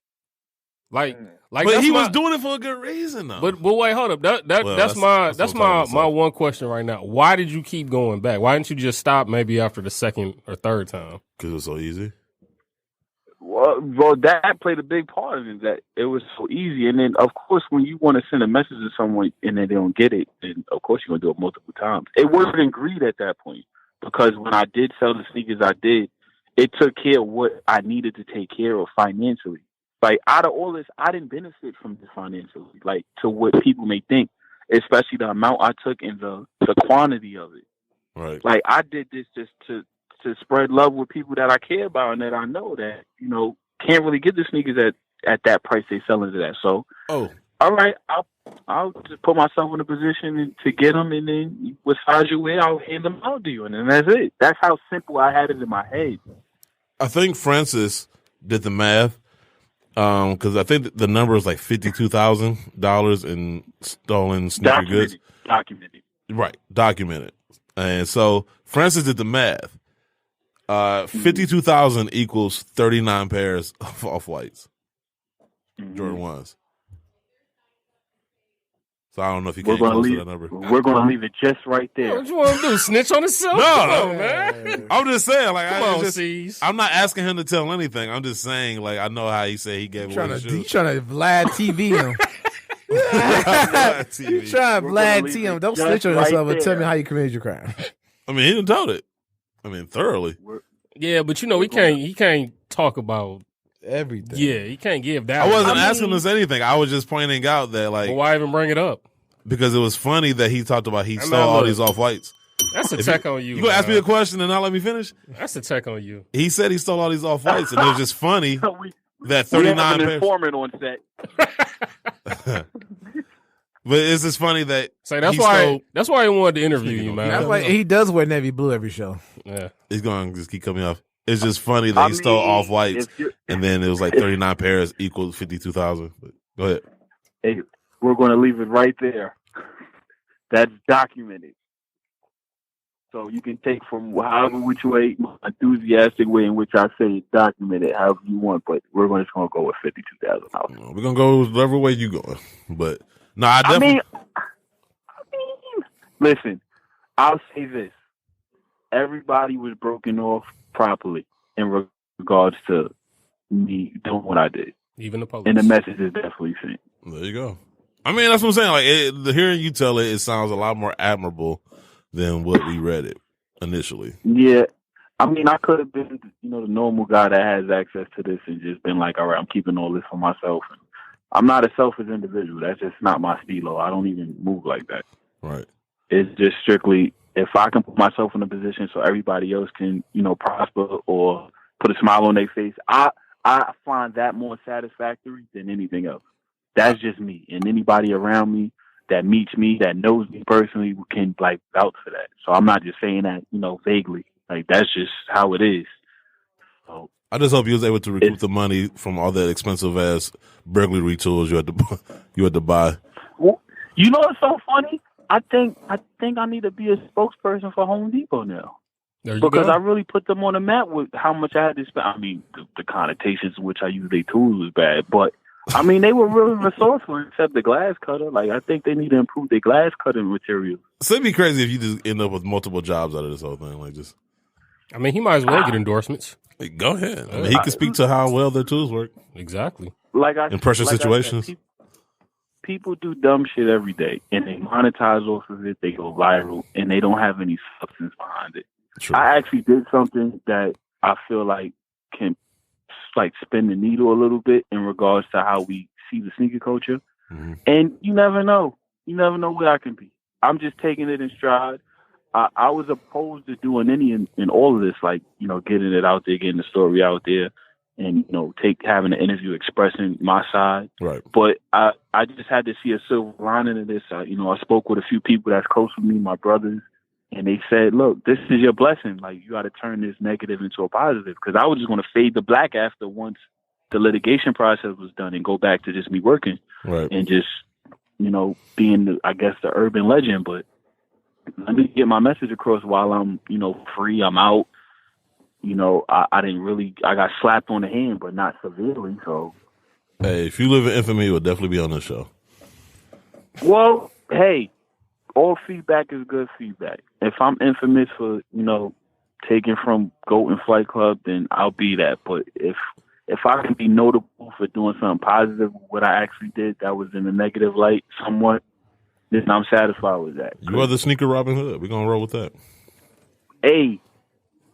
Like, but he was doing it for a good reason, though. But wait, hold up. That's my one question right now. Why did you keep going back? Why didn't you just stop maybe after the second or third time? Because it was so easy. Well, that played a big part of it. That it was so easy, and then of course, when you want to send a message to someone and then they don't get it, then of course you're gonna do it multiple times. It wasn't greed at that point because when I did sell the sneakers, I did. It took care of what I needed to take care of financially. Like, out of all this, I didn't benefit from this financially, like, to what people may think, especially the amount I took and the quantity of it. Right. Like, I did this just to spread love with people that I care about and that I know that, you know, can't really get the sneakers at that price they selling it at. So, all right, I'll just put myself in a position to get them, and then what size you wear, I'll hand them out to you, and then that's it. That's how simple I had it in my head. I think Francis did the math. Because I think the number is like $52,000 in stolen sneaker goods. Documented. Right, documented. And so Francis did the math. 52,000 equals 39 pairs of Off-Whites. Jordan 1s. So I don't know if you can close to that number. We're going to leave it just right there. What you want to do? Snitch on himself? No, man. I'm just saying, like, I'm not asking him to tell anything. I'm just saying, like, I know how he said he gave away the shoes. You trying to Vlad TV him? You trying to Vlad TV him? Don't snitch on yourself and tell me how you committed your crime. I mean, he didn't tell it. I mean, thoroughly. Yeah, but you know, he can't talk about everything. Yeah, he can't give that. I wasn't asking us anything. I was just pointing out that, like, well, why even bring it up? Because it was funny that he talked about he stole all these Off-Whites. That's a check on you. You gonna ask me a question and not let me finish? That's a check on you. He said he stole all these Off-Whites, and it was just funny that 39 pairs. An informant on set. But it's just funny that that's why he wanted to interview you, man. That's why he does wear navy blue every show. Yeah, he's going to just keep coming off. It's just funny that he stole Off-Whites, and then it was like 39 pairs equals 52,000. Go ahead. Hey, we're going to leave it right there. That's documented. So you can take from however which way, enthusiastic way in which I say it's documented, however you want, but we're just going to go with 52,000. We're going to go whatever way you going. But, no, I definitely... I mean, listen, I'll say this. Everybody was broken off properly in regards to me doing what I did. Even the police. And the message is definitely sent. There you go. I mean, that's what I'm saying. Like, hearing you tell it sounds a lot more admirable than what we read it initially. Yeah. I mean, I could have been, the normal guy that has access to this and just been like, all right, I'm keeping all this for myself. And I'm not a selfish individual. That's just not my stilo. I don't even move like that. Right. It's just strictly, if I can put myself in a position so everybody else can, prosper or put a smile on their face, I find that more satisfactory than anything else. That's just me. And anybody around me that meets me, that knows me personally, can vouch for that. So I'm not just saying that, vaguely. Like, that's just how it is. So I just hope you was able to recoup the money from all that expensive ass burglary tools you had to buy. Well, you know what's so funny? I think I need to be a spokesperson for Home Depot now. There you Because go. I really put them on the map with how much I had to spend. I mean, the connotations in which I use their tools was bad, but I mean, they were really resourceful except the glass cutter. Like, I think they need to improve their glass cutting material. So it'd be crazy if you just end up with multiple jobs out of this whole thing. Like, just I mean, he might as well get endorsements. go ahead. I mean, he can speak to how well their tools work Exactly. in pressure situations. I said, people do dumb shit every day, and they monetize off of it. They go viral, and they don't have any substance behind it. True. I actually did something that I feel like can like spin the needle a little bit in regards to how we see the sneaker culture. Mm-hmm. And you never know. You never know where I can be. I'm just taking it in stride. I was opposed to doing any in all of this, like, you know, getting it out there, getting the story out there, and, you know, having an interview expressing my side. Right. But I just had to see a silver lining in this. You know, I spoke with a few people that's close to me, my brothers, and they said, look, this is your blessing. Like, you got to turn this negative into a positive. Because I was just going to fade the black after once the litigation process was done and go back to just me working. Right. And just, you know, being, the urban legend. But let me get my message across while I'm, you know, free. I'm out. You know, I got slapped on the hand, but not severely. So, Hey, if you live in infamy, we'll definitely be on this show. well, hey, all feedback is good feedback. If I'm infamous for, you know, taking from GOAT and Flight Club, then I'll be that. But if I can be notable for doing something positive, what I actually did that was in a negative light somewhat, then I'm satisfied with that. You are the sneaker Robin Hood. We're going to roll with that. Hey,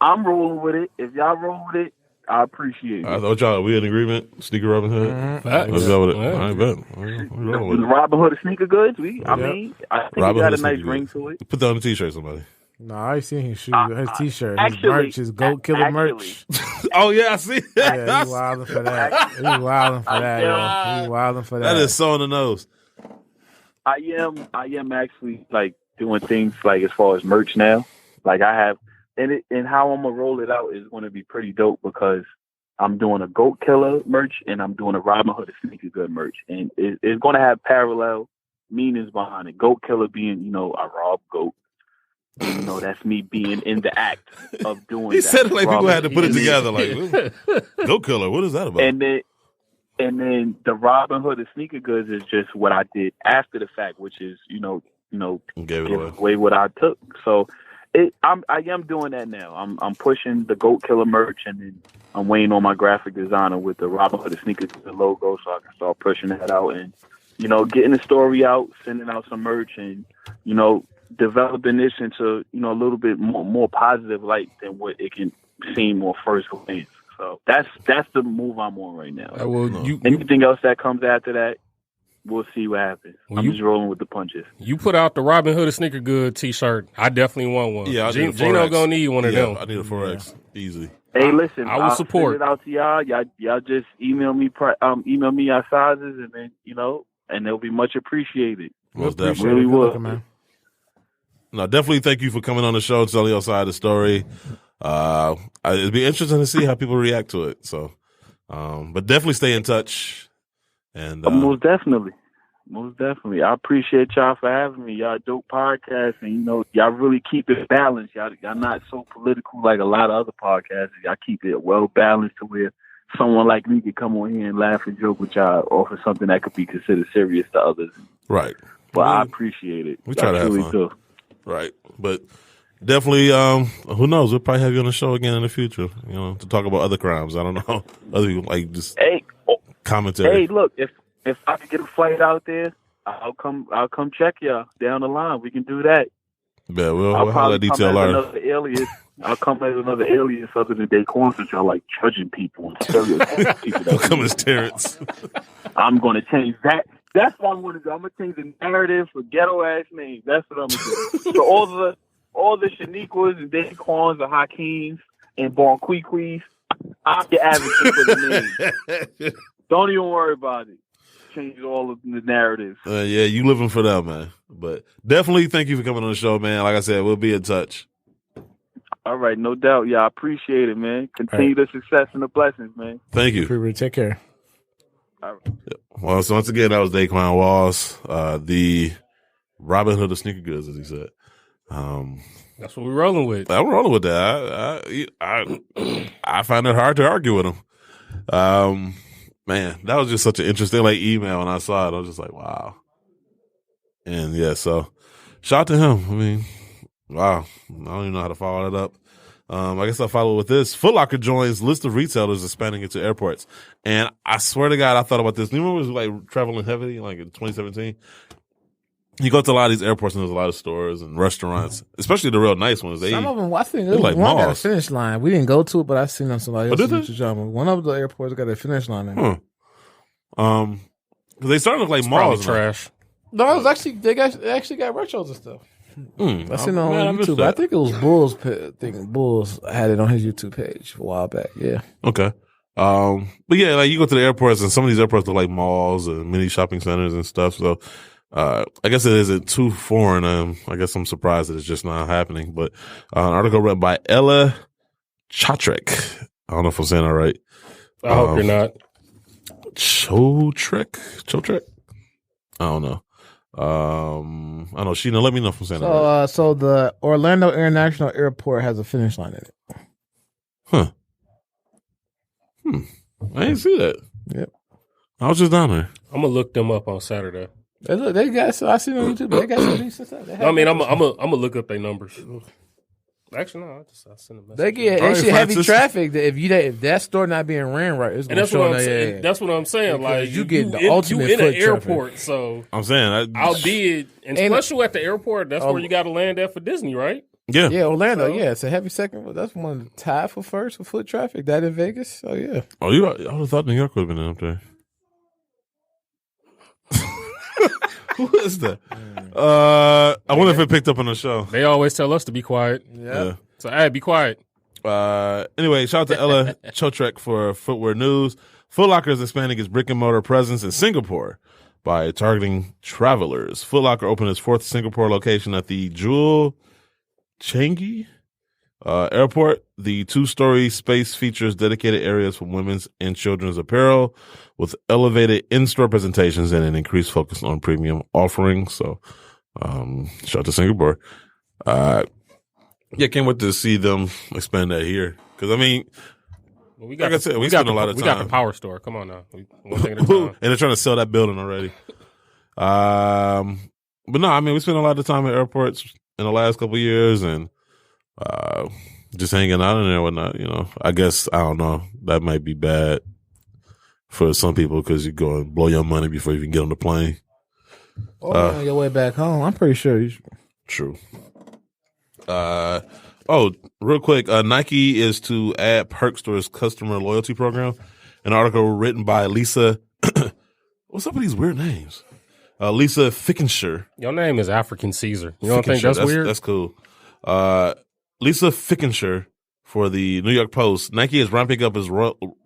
I'm rolling with it. If y'all roll with it, I appreciate it. I thought y'all, we in agreement? Sneaker Robin Hood? Facts. Let's go with it. Yeah. I bet. We're rolling with The it. Robin Hood of sneaker goods, I mean, I think Robin it got Hood a nice sneaker ring goods. to it. Put that on a t-shirt, somebody. No, I seen his shoe, his t-shirt, his actually- merch, his Goat Killer merch. Oh, yeah, I see that. Yeah, he wilding for that. He wilding for that, yo. He wilding for that. That is so on the nose. I am actually like doing things like as far as merch now. Like I have, and how I'm gonna roll it out is going to be pretty dope because I'm doing a Goat Killer merch and I'm doing a Robin Hood of Sneaker Good merch, and it's going to have parallel meanings behind it. Goat Killer being, you know, I rob goat. And, you know, that's me being in the act of doing. He that. said it like people Robbing. had to put it together. Like, Go Killer, what is that about? And then the Robin Hood of Sneaker Goods is just what I did after the fact, which is, you know, Gave it give away. away what I took. So I am doing that now. I'm pushing the Goat Killer merch, and then I'm waiting on my graphic designer with the Robin Hood of Sneaker Goods logo, so I can start pushing that out and, you know, getting the story out, sending out some merch, and, you know, developing this into, you know, a little bit more positive light than what it can seem on first glance. So that's the move I'm on right now. Anything else that comes after that, we'll see what happens. I'm just rolling with the punches. You put out the Robin Hood of Sneaker Good t-shirt. I definitely want one. Yeah, I need a 4X. Geeno gonna need one of them. I need a 4X. Easily. Hey, listen, I will support. Send it out to y'all. Y'all just email me your sizes, and then, you know, and they'll be much appreciated. Most Appreciate definitely. it. Really Good will. looking, man. No, definitely thank you for coming on the show and telling your side of the story. It'd be interesting to see how people react to it. So, but definitely stay in touch. And Most definitely. I appreciate y'all for having me. Y'all dope podcast, and, you know, y'all really keep it balanced. Y'all not so political like a lot of other podcasts. Y'all keep it well balanced to where someone like me could come on here and laugh and joke with y'all, or for something that could be considered serious to others. right. But I appreciate it. We try to have truly fun. do. Right. But definitely, who knows? We'll probably have you on the show again in the future, you know, to talk about other crimes. I don't know. Other people, like, just commentary. Hey, look, if I could get a flight out there, I'll come check y'all down the line. We can do that. Yeah, we'll I'll have that probably detail come as later. another alias. I'll come as another alias other than Dayquan, since y'all like judging people and stereotyping people. We'll come as Terrence. I'm going to change that. That's what I'm going to do. I'm going to change the narrative for ghetto ass names. That's what I'm going to do. So all the Shaniquas and Dayquans and Hakeems and Bonquiquis, I'm the advocate for the names. Don't even worry about it. Change all of the narratives. Yeah, you living for them, man. But definitely thank you for coming on the show, man. Like I said, we'll be in touch. All right, no doubt. Yeah, I appreciate it, man. Continue the success and the blessings, man. Thank you. Take care. All right. Well, so once again, that was Dayquan Ross, the Robin Hood of sneaker goods, as he said. That's what we're rolling with. I'm rolling with that. I find it hard to argue with him. Man, that was just such an interesting email when I saw it. I was just like, wow. And yeah, so shout out to him. I mean, wow. I don't even know how to follow that up. I guess I'll follow with this. Foot Locker joins list of retailers expanding into airports. And I swear to God, I thought about this. You remember it was traveling heavily, in 2017? You go to a lot of these airports and there's a lot of stores and restaurants, especially the real nice ones. Some of them, I think they're like one got a malls. finish line. We didn't go to it, but I seen on somebody did else's YouTube channel. One of the airports got a finish line in it. Because they started to look like malls. Trash. No, it was actually they actually got retros and stuff. I seen it on YouTube. That. I think it was Bulls. I think Bulls had it on his YouTube page a while back. Yeah. Okay. But yeah, you go to the airports and some of these airports look like malls and mini shopping centers and stuff. So, I guess it isn't too foreign. I guess I'm surprised that it's just not happening. But an article read by Ella Chotrek. I don't know if I'm saying that right. I hope you're not. Chotrek? I don't know. I don't know. Sheena, let me know if I'm saying that right. So the Orlando International Airport has a finish line in it. Huh. I didn't see that. Yep. I was just down there. I'm gonna look them up on Saturday. They got. So I seen on YouTube. They got some decent stuff. I mean, I'm gonna look up their numbers. Actually, no. I send a message. They get actually heavy traffic. If that store not being ran right, it's and gonna that's what show I'm saying. that. That's what I'm saying. Because Like you get the ultimate you in foot an airport, traffic. so I'm saying, albeit, and especially at the airport, that's where you got to land at for Disney, right? Yeah, Orlando. Yeah, it's a heavy second. That's one tied for first for foot traffic. That in Vegas. Oh yeah. Oh, I would have thought New York would have been up there. Who is that? I wonder if it picked up on the show. They always tell us to be quiet. Yeah. So, hey, be quiet. Anyway, shout out to Ella Chotrek for Footwear News. Foot Locker is expanding its brick and mortar presence in Singapore by targeting travelers. Foot Locker opened its fourth Singapore location at the Jewel Changi Airport. The 2-story space features dedicated areas for women's and children's apparel with elevated in-store presentations and an increased focus on premium offerings. So, shout out to Singapore. Yeah, can't wait to see them expand that here. Because, I mean, we like I said, we spend a lot of time. We got the power store. Come on now. One thing at a time. And they're trying to sell that building already. But no, I mean, we spent a lot of time at airports in the last couple of years and just hanging out in there and whatnot. I guess, I don't know, that might be bad for some people because you go and blow your money before you even get on the plane. On your way back home, I'm pretty sure you should. True. Real quick, Nike is to add perks to its customer loyalty program. An article written by Lisa. What's up with these weird names? Lisa Fickenshire. Your name is African Caesar. You don't think that's weird? That's cool. Lisa Fickenshire for the New York Post. Nike is ramping up its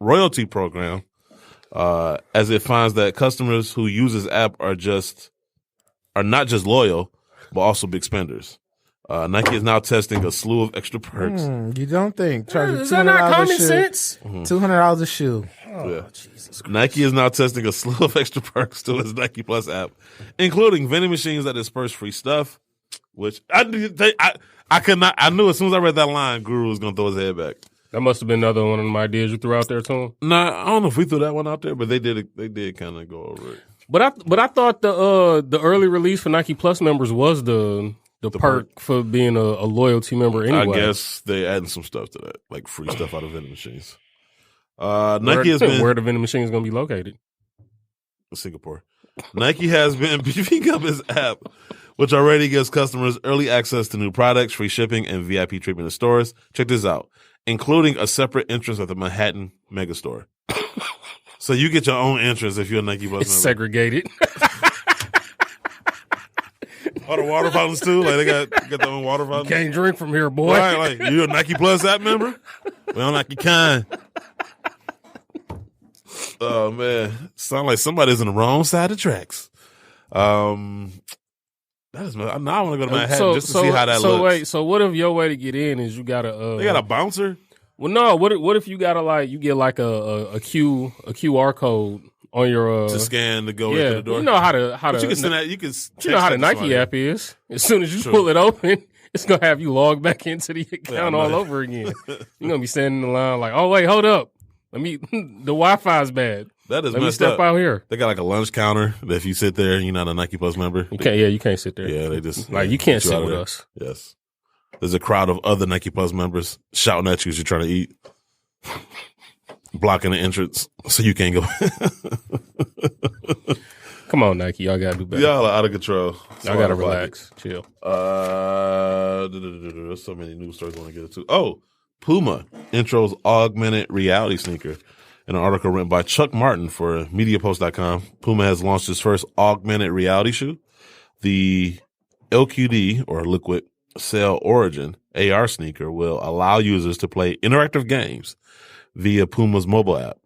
royalty program as it finds that customers who use this app are not just loyal, but also big spenders. Nike is now testing a slew of extra perks. You don't think? Is that not common sense? $200 a shoe. Yeah. Jesus Christ. Nike is now testing a slew of extra perks to its Nike Plus app, including vending machines that disperse free stuff. Which I could not. I knew as soon as I read that line, Guru was gonna throw his head back. That must have been another one of them ideas you threw out there to him. Nah, I don't know if we threw that one out there, but they did. They did kind of go over it. But I thought the early release for Nike Plus members was the perk for being a loyalty member anyway. I guess they adding some stuff to that, like free stuff out of vending machines. Nike has been where the vending machine is going to be located. Singapore. Nike has been beefing up its app, which already gives customers early access to new products, free shipping, and VIP treatment in stores. Check this out, including a separate entrance at the Manhattan Megastore. So you get your own entrance if you're a Nike Plus member. It's segregated. All the water fountains too. Like they got their own water fountains. You can't drink from here, boy. Right, like you a Nike Plus app member? We don't like you kind. Oh man, sound like somebody's on the wrong side of the tracks. That is. Now I want to go to Manhattan just to see how that looks. So what if your way to get in is you gotta? They got a bouncer. Well, no. What if you gotta you get like a QR code on your to scan to go into the door. You know how But to you can send that. You can. you know how the Nike app is. As soon as you pull it open, it's gonna have you log back into the account all over again. You're gonna be standing in the line like, oh wait, hold up, the Wi-Fi's bad. That is Let me messed step up. out here. They got like a lunch counter that if you sit there and you're not a Nike Plus member, You can't sit there. Yeah, they just like you can't get sit out of with there. us. Yes, there's a crowd of other Nike Plus members shouting at you as you're trying to eat, blocking the entrance so you can't go. Come on, Nike, y'all gotta do better. Y'all are out of control. Y'all gotta relax, chill. There's so many news stories I want to get into. Oh, Puma intros augmented reality sneaker. In an article written by Chuck Martin for MediaPost.com, Puma has launched its first augmented reality shoe. The LQD, or Liquid Cell Origin, AR sneaker will allow users to play interactive games via Puma's mobile app.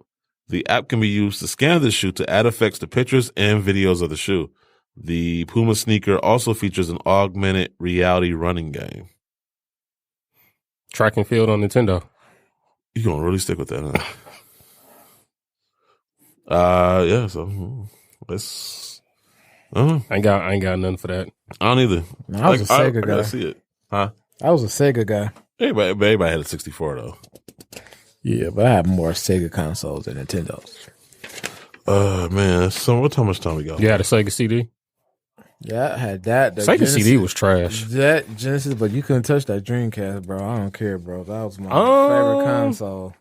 The app can be used to scan the shoe to add effects to pictures and videos of the shoe. The Puma sneaker also features an augmented reality running game. Track and field on Nintendo. You gonna really stick with that, huh? Yeah, so let's. I ain't got nothing for that. I don't either. I was a Sega I guy. gotta see it, huh? I was a Sega guy. Everybody had a 64 though. Yeah, but I have more Sega consoles than Nintendos. Man, so how much time we got? You had a Sega CD? Yeah, I had that. Sega Genesis, CD was trash. That Genesis, but you couldn't touch that Dreamcast, bro. I don't care, bro. That was my favorite console.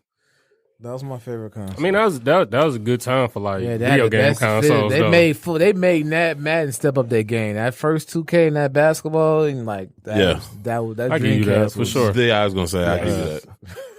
That was my favorite console. I mean, that was a good time for like video game consoles. They made Madden step up their game. That first 2K and that basketball and like that. That I give you that for sure. Yeah, I was gonna say I give you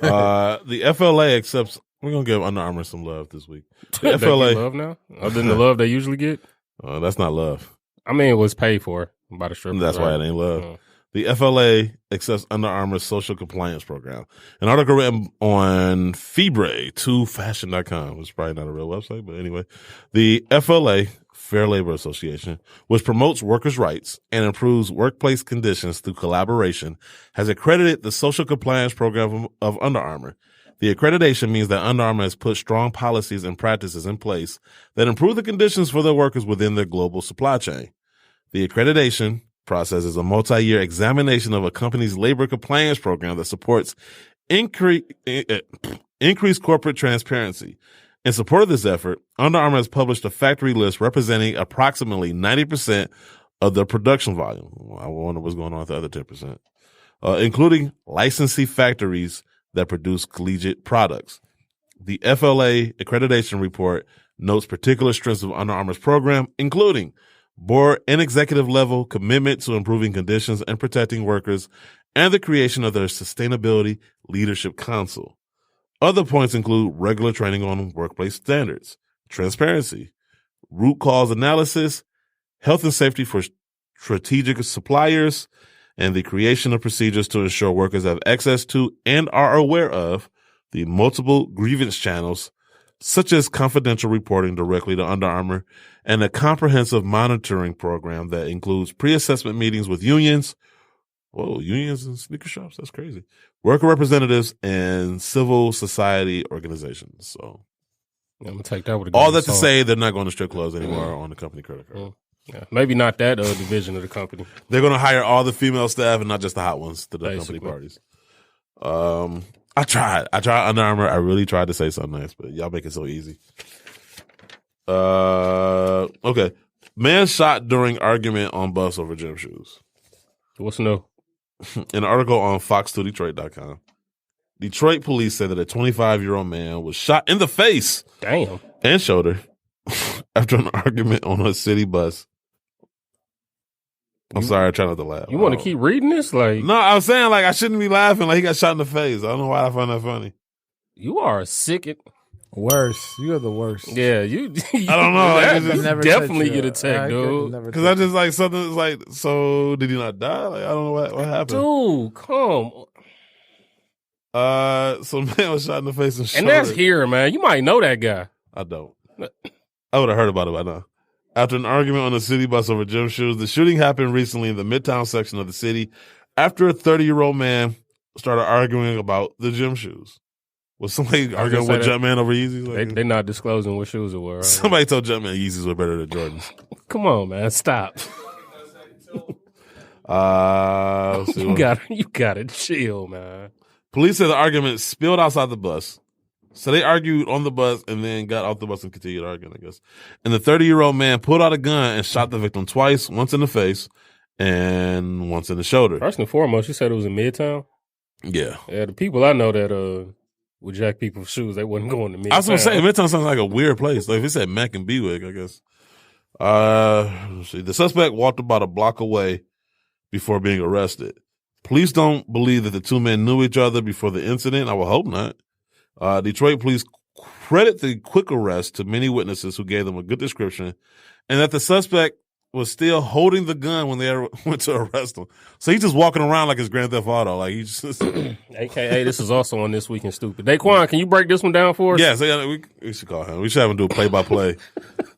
that. The FLA accepts. We're gonna give Under Armour some love this week. The FLA love now, other than the love they usually get. That's not love. I mean, it was paid for by the stripper. That's why it ain't love. The FLA accepts Under Armour's social compliance program. An article written on Febre2Fashion.com. It's probably not a real website, but anyway. The FLA, Fair Labor Association, which promotes workers' rights and improves workplace conditions through collaboration, has accredited the social compliance program of Under Armour. The accreditation means that Under Armour has put strong policies and practices in place that improve the conditions for their workers within their global supply chain. The accreditation process is a multi-year examination of a company's labor compliance program that supports increased corporate transparency. In support of this effort, Under Armour has published a factory list representing approximately 90% of the production volume. I wonder what's going on with the other 10%, including licensee factories that produce collegiate products. The FLA accreditation report notes particular strengths of Under Armour's program, including board and executive level commitment to improving conditions and protecting workers, and the creation of their Sustainability Leadership Council. Other points include regular training on workplace standards, transparency, root cause analysis, health and safety for strategic suppliers, and the creation of procedures to ensure workers have access to and are aware of the multiple grievance channels, such as confidential reporting directly to Under Armour, and a comprehensive monitoring program that includes pre-assessment meetings with unions. Whoa, unions and sneaker shops? That's crazy. Worker representatives and civil society organizations. So I'm gonna take that with a all that to say, they're not going to strip clubs anymore on the company credit card. Yeah, maybe not that division of the company. They're going to hire all the female staff and not just the hot ones to the company parties. I tried Under Armour. I really tried to say something nice, but y'all make it so easy. Okay. Man shot during argument on bus over gym shoes. What's new? An article on fox2detroit.com. Detroit police said that a 25-year-old man was shot in the face. Damn. And shoulder after an argument on a city bus. I'm sorry, I try not to laugh. You want to keep reading this? Like, no, I was saying like I shouldn't be laughing. Like he got shot in the face. I don't know why I find that funny. You are sick. Worst. You are the worst. Yeah, you. I don't know. Like, you definitely get attacked, dude. Because I just like something like, so did he not die? Like I don't know what happened. Dude, come. So man was shot in the face and shoulder. And that's here, man. You might know that guy. I don't. I would have heard about it by now. After an argument on a city bus over gym shoes, the shooting happened recently in the Midtown section of the city after a 30-year-old man started arguing about the gym shoes. Was somebody arguing with Jumpman over Yeezys? Like, They're not disclosing what shoes it were. Right? Somebody told Jumpman Yeezys were better than Jordans. Come on, man. Stop. You gotta chill, man. Police said the argument spilled outside the bus. So they argued on the bus and then got off the bus and continued arguing, I guess. And the 30-year-old man pulled out a gun and shot the victim twice, once in the face and once in the shoulder. First and foremost, you said it was in Midtown? Yeah. Yeah, the people I know that would jack people for shoes, they wouldn't go into Midtown. I was going to say, Midtown sounds like a weird place. Like if it said Mac and Bewick, I guess. Let's see. The suspect walked about a block away before being arrested. Police don't believe that the two men knew each other before the incident. I would hope not. Detroit police credit the quick arrest to many witnesses who gave them a good description, and that the suspect was still holding the gun when they went to arrest him. So he's just walking around like it's Grand Theft Auto. Like he's just AKA, this is also on This Week in Stupid. Dayquan, can you break this one down for us? Yes, we should call him. We should have him do a play-by-play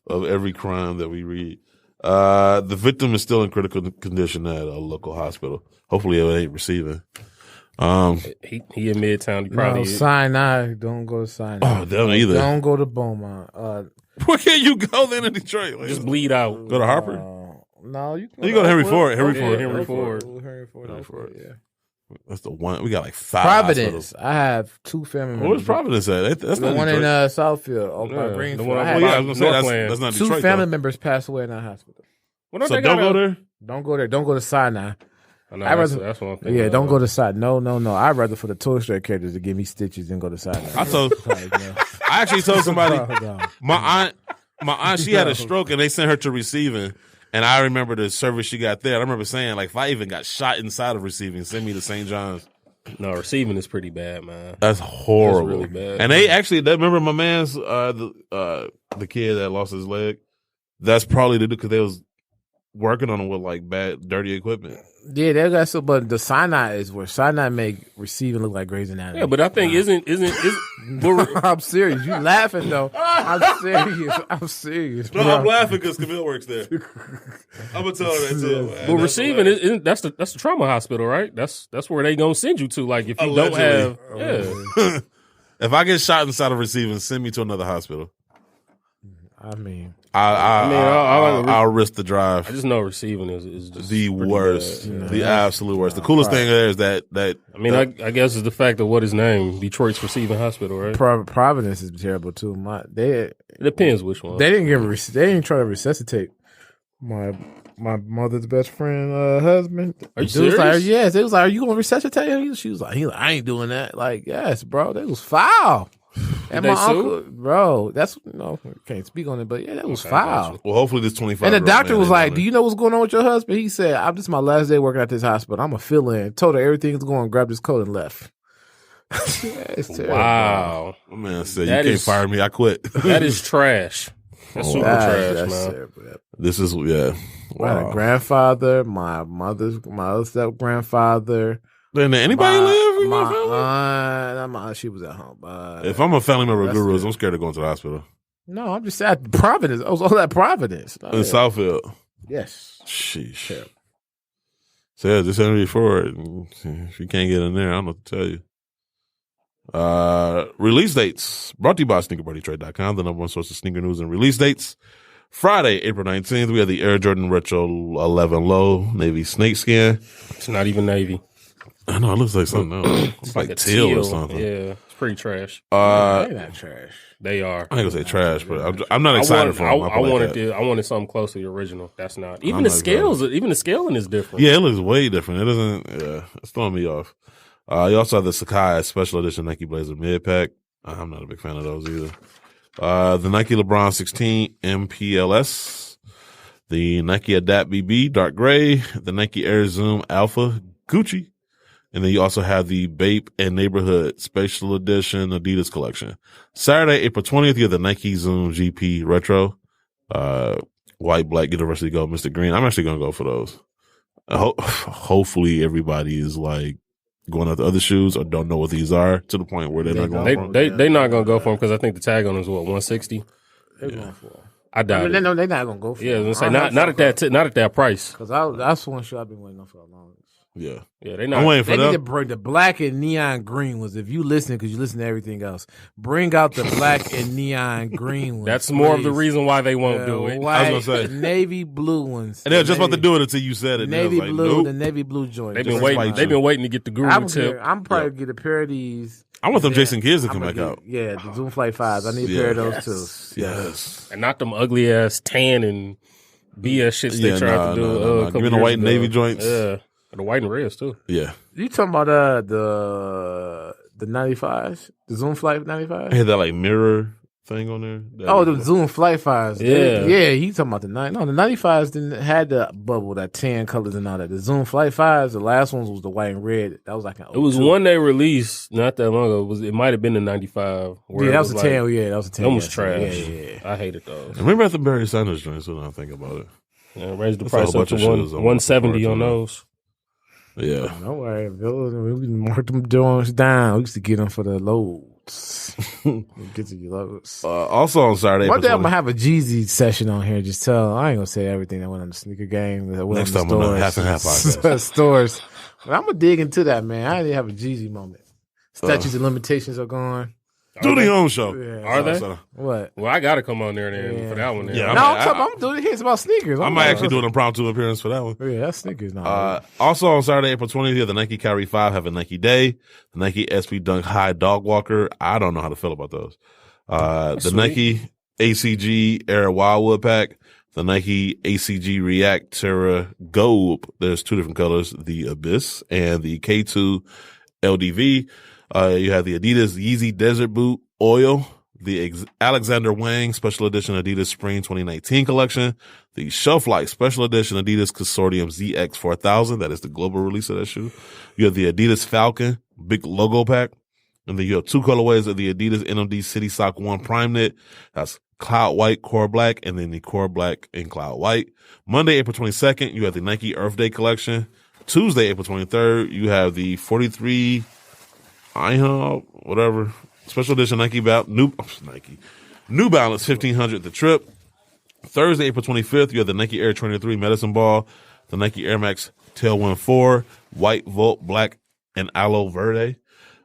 of every crime that we read. The victim is still in critical condition at a local hospital. Hopefully it ain't receiving. He in Midtown. He probably Sinai. Don't go to Sinai. Oh, don't either. Don't go to Beaumont. Where can you go then in Detroit? Like, just bleed out. Go to Harper? No, you can go to Henry Ford. Henry Ford. Yeah. That's the one. We got like 5 Providence. hospitals. I have 2 family members. Where's Providence at? That's the not one Detroit. in Southfield, by Greenfield. The one I I was going to say, that's not 2 Detroit. family members passed away in that hospital. So don't go there? Don't go there. Don't go to Sinai. No, that's one thing. Yeah, don't go to Sinai. No. I'd rather for the Toy Story characters to give me stitches than go to Sinai. I actually told somebody, my aunt, she had a stroke and they sent her to receiving. And I remember the service she got there. I remember saying, like, if I even got shot inside of receiving, send me to St. John's. No, receiving is pretty bad, man. That's horrible. That's really bad. And they remember my man's, the kid that lost his leg? That's probably because they was working on him with like bad, dirty equipment. Yeah, they got so, but the Sinai is where Sinai make receiving look like Grey's Anatomy. Yeah, but I think isn't I'm serious. You laughing though? I'm serious. No, I'm laughing because Camille works there. I'm gonna tell her that too. But receiving isn't that's the trauma hospital, right? That's where they gonna send you to. Like if you don't have, yeah. If I get shot inside of receiving, send me to another hospital. I mean, I'll risk the drive. I just know receiving is just the worst, the absolute worst. The coolest thing there is that. I mean, I guess it's the fact of what his name, Detroit's receiving hospital, right? Providence is terrible too. It depends which one. They didn't try to resuscitate my mother's best friend husband. Are you serious? Like, yes, it was like, are you gonna resuscitate him? She was like, I ain't doing that. Like, yes, bro, that was foul. And my uncle, bro, can't speak on it, but yeah, that was foul. Well, hopefully this 25. And the doctor was like, "Do you know what's going on with your husband?" He said, "This is my last day working at this hospital. I'm a fill in." Told her everything's going, grabbed his coat and left. It's terrible. Wow, my man said, "You can't fire me. I quit." That is trash. That's super trash, man. Terrible. This is wow. My grandfather, my other step grandfather. Did anybody live in your family? She was at home. If I'm a family member of Gurus, I'm scared of going to the hospital. No, I'm just at Providence. I was all at Providence. In Southfield. Yes. Sheesh. Yeah. So yeah, just Henry Ford. If you can't get in there, I don't know what to tell you. Release dates. Brought to you by SneakerBuddyTrade.com, the number one source of sneaker news and release dates. Friday, April 19th, we have the Air Jordan Retro 11 Low Navy Snakeskin. It's not even Navy. I know, it looks like something else. It's like teal or something. Yeah, it's pretty trash. They're not trash. They are. I ain't gonna say trash, but I'm not excited for them. I wanted something close to the original. That's not. Even the scales, even the scaling is different. Yeah, it looks way different. It doesn't, it's throwing me off. You also have the Sakai Special Edition Nike Blazer Mid Pack. I'm not a big fan of those either. The Nike LeBron 16 MPLS. The Nike Adapt BB Dark Gray. The Nike Air Zoom Alpha Gucci. And then you also have the Bape and Neighborhood Special Edition Adidas collection. Saturday, April 20th, you have the Nike Zoom GP Retro. White, black, University Gold, Mr. Green. I'm actually going to go for those. Hopefully everybody is like going after other shoes or don't know what these are to the point where they're not going for them. They're not going to go for them because I think the tag on them is what, 160? They're going for them. I doubt it. They're not going to go for it. Yeah, I was going to say, not at that price. Because that's one shoe I've been waiting on for a long time. Yeah. Yeah, they not. I'm waiting for They need to them. bring the black and neon green ones. If you listen, because you listen to everything else, bring out the black and neon green ones. That's more of the please. reason why they won't do it. White, I was gonna say. navy blue ones. And they were just about to do it until you said it. Navy They was like, blue, nope. the navy blue joint. They've Just been like waiting. white They've been waiting to get the guru tip. I'm probably get a pair of these. I want them Jason Kids to I'm come gonna back out. Yeah, the Zoom Flight 5s. I need a pair of those too. Yes. And not them ugly ass tan and BS shits they tried to do. No. A couple Give me the years white and ago. navy joints. Yeah, the white and reds too. Yeah. You talking about the 95s? The Zoom Flight 95s? I had that like mirror thing on there. That Oh, was- the Zoom Flight 5s. Yeah. Yeah, he talking about the 95s didn't had the bubble, that tan colors and all that. The Zoom Flight 5s, the last ones was the white and red. That was like an It was 02. one they released not that long ago. It might have been the 95. where Yeah, it that was a like, tan. Yeah, that was a tan. Them was yeah. trash. Yeah. I hated those. I remember at the Barry Sanders joints when I think about it. Yeah, raised the That's a whole price up bunch to of shoes on 170 the on board, those. Yeah. Don't worry, Bill. We can mark them joints down. We used to get them for the loads. Get to your loads. Also on Saturday, One day April I'm gonna have a Jeezy session on here. Just tell. I ain't gonna say everything that went on the sneaker game. That went Next on time on the stores. Half and Half podcast. Stores. But I'm gonna dig into that, man. I didn't have a Jeezy moment. Statutes of limitations are gone. do the own show. Yeah. Are they? What? Well, I got to come on there then Yeah. for that one. Then. Yeah, No, I I'm doing it here. It's about sneakers. I might actually do an impromptu appearance for that one. Yeah, that's sneakers now. Also on Saturday, April 20th, you have the Nike Kyrie 5 have a Nike Day. The Nike SB Dunk High Dog Walker. I don't know how to feel about those. The sweet. Nike ACG Air Wildwood Pack. The Nike ACG React Terra Gold. There's two different colors, the Abyss and the K2 LDV. You have the Adidas Yeezy Desert Boot Oil, the Alexander Wang Special Edition Adidas Spring 2019 collection, the Shelf Life Special Edition Adidas Consortium ZX 4000. That is the global release of that shoe. You have the Adidas Falcon Big Logo Pack. And then you have two colorways of the Adidas NMD City Sock 1 Prime Knit. That's Cloud White, Core Black, and then the Core Black and Cloud White. Monday, April 22nd, you have the Nike Earth Day collection. Tuesday, April 23rd, you have the 43 whatever special edition New Balance 1500 The Trip. Thursday, April 25th, you have the Nike Air 23 Medicine Ball, the Nike Air Max Tailwind 4, White Volt Black and Aloe Verde.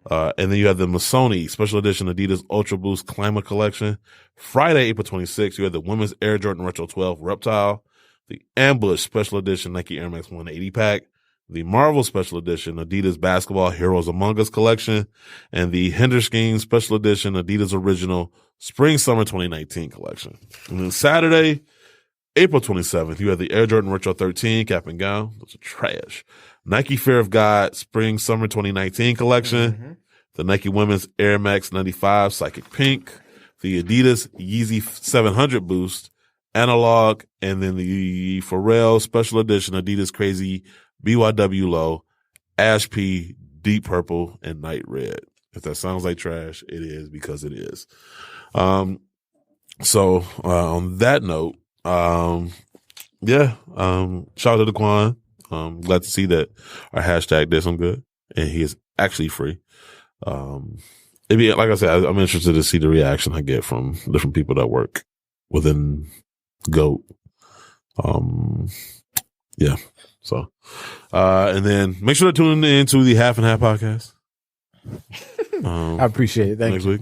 And then you have the Missoni Special Edition Adidas Ultra Boost Climate Collection. Friday, April 26th, you have the Women's Air Jordan Retro 12 Reptile, the Ambush Special Edition Nike Air Max 180 Pack, the Marvel Special Edition Adidas Basketball Heroes Among Us Collection, and the Henderson Special Edition Adidas Original Spring Summer 2019 Collection. And then Saturday, April 27th, you have the Air Jordan Retro 13 Cap and Gown. Those are trash. Nike Fear of God Spring Summer 2019 Collection. The Nike Women's Air Max 95 Psychic Pink. The Adidas Yeezy 700 Boost Analog. And then the Pharrell Special Edition Adidas Crazy BYW Low, Ash P, Deep Purple, and Night Red. If that sounds like trash, it is because it is. So on that note, shout out to Dayquan. Glad to see that our hashtag did some good, and he is actually free. It'd be, like I said, I'm interested to see the reaction I get from different people that work within GOAT. Yeah. So, and then make sure to tune in to the Half and Half podcast. I appreciate it. Thank next you. week.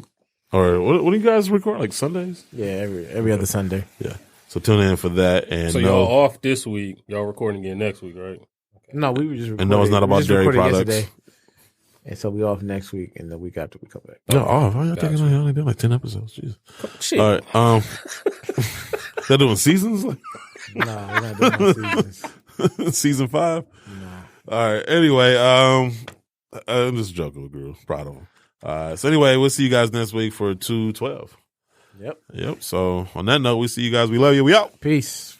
Or what do you guys record? Like Sundays? Yeah, every other Sunday. Yeah. So tune in for that. And So y'all off this week. Y'all recording again next week, right? No, we were just recording. And no, it's not about dairy products. Yesterday. And so we off next week, and the week after we come back. No, off. Why y'all taking on? Y'all only did like 10 episodes. Jeez. Shit. All right. They're doing seasons? No, we're not doing no seasons. Season 5? No. All right. Anyway, I'm just joking with Guru. Proud of him. So anyway, we'll see you guys next week for 212. Yep. So on that note, we see you guys. We love you. We out. Peace.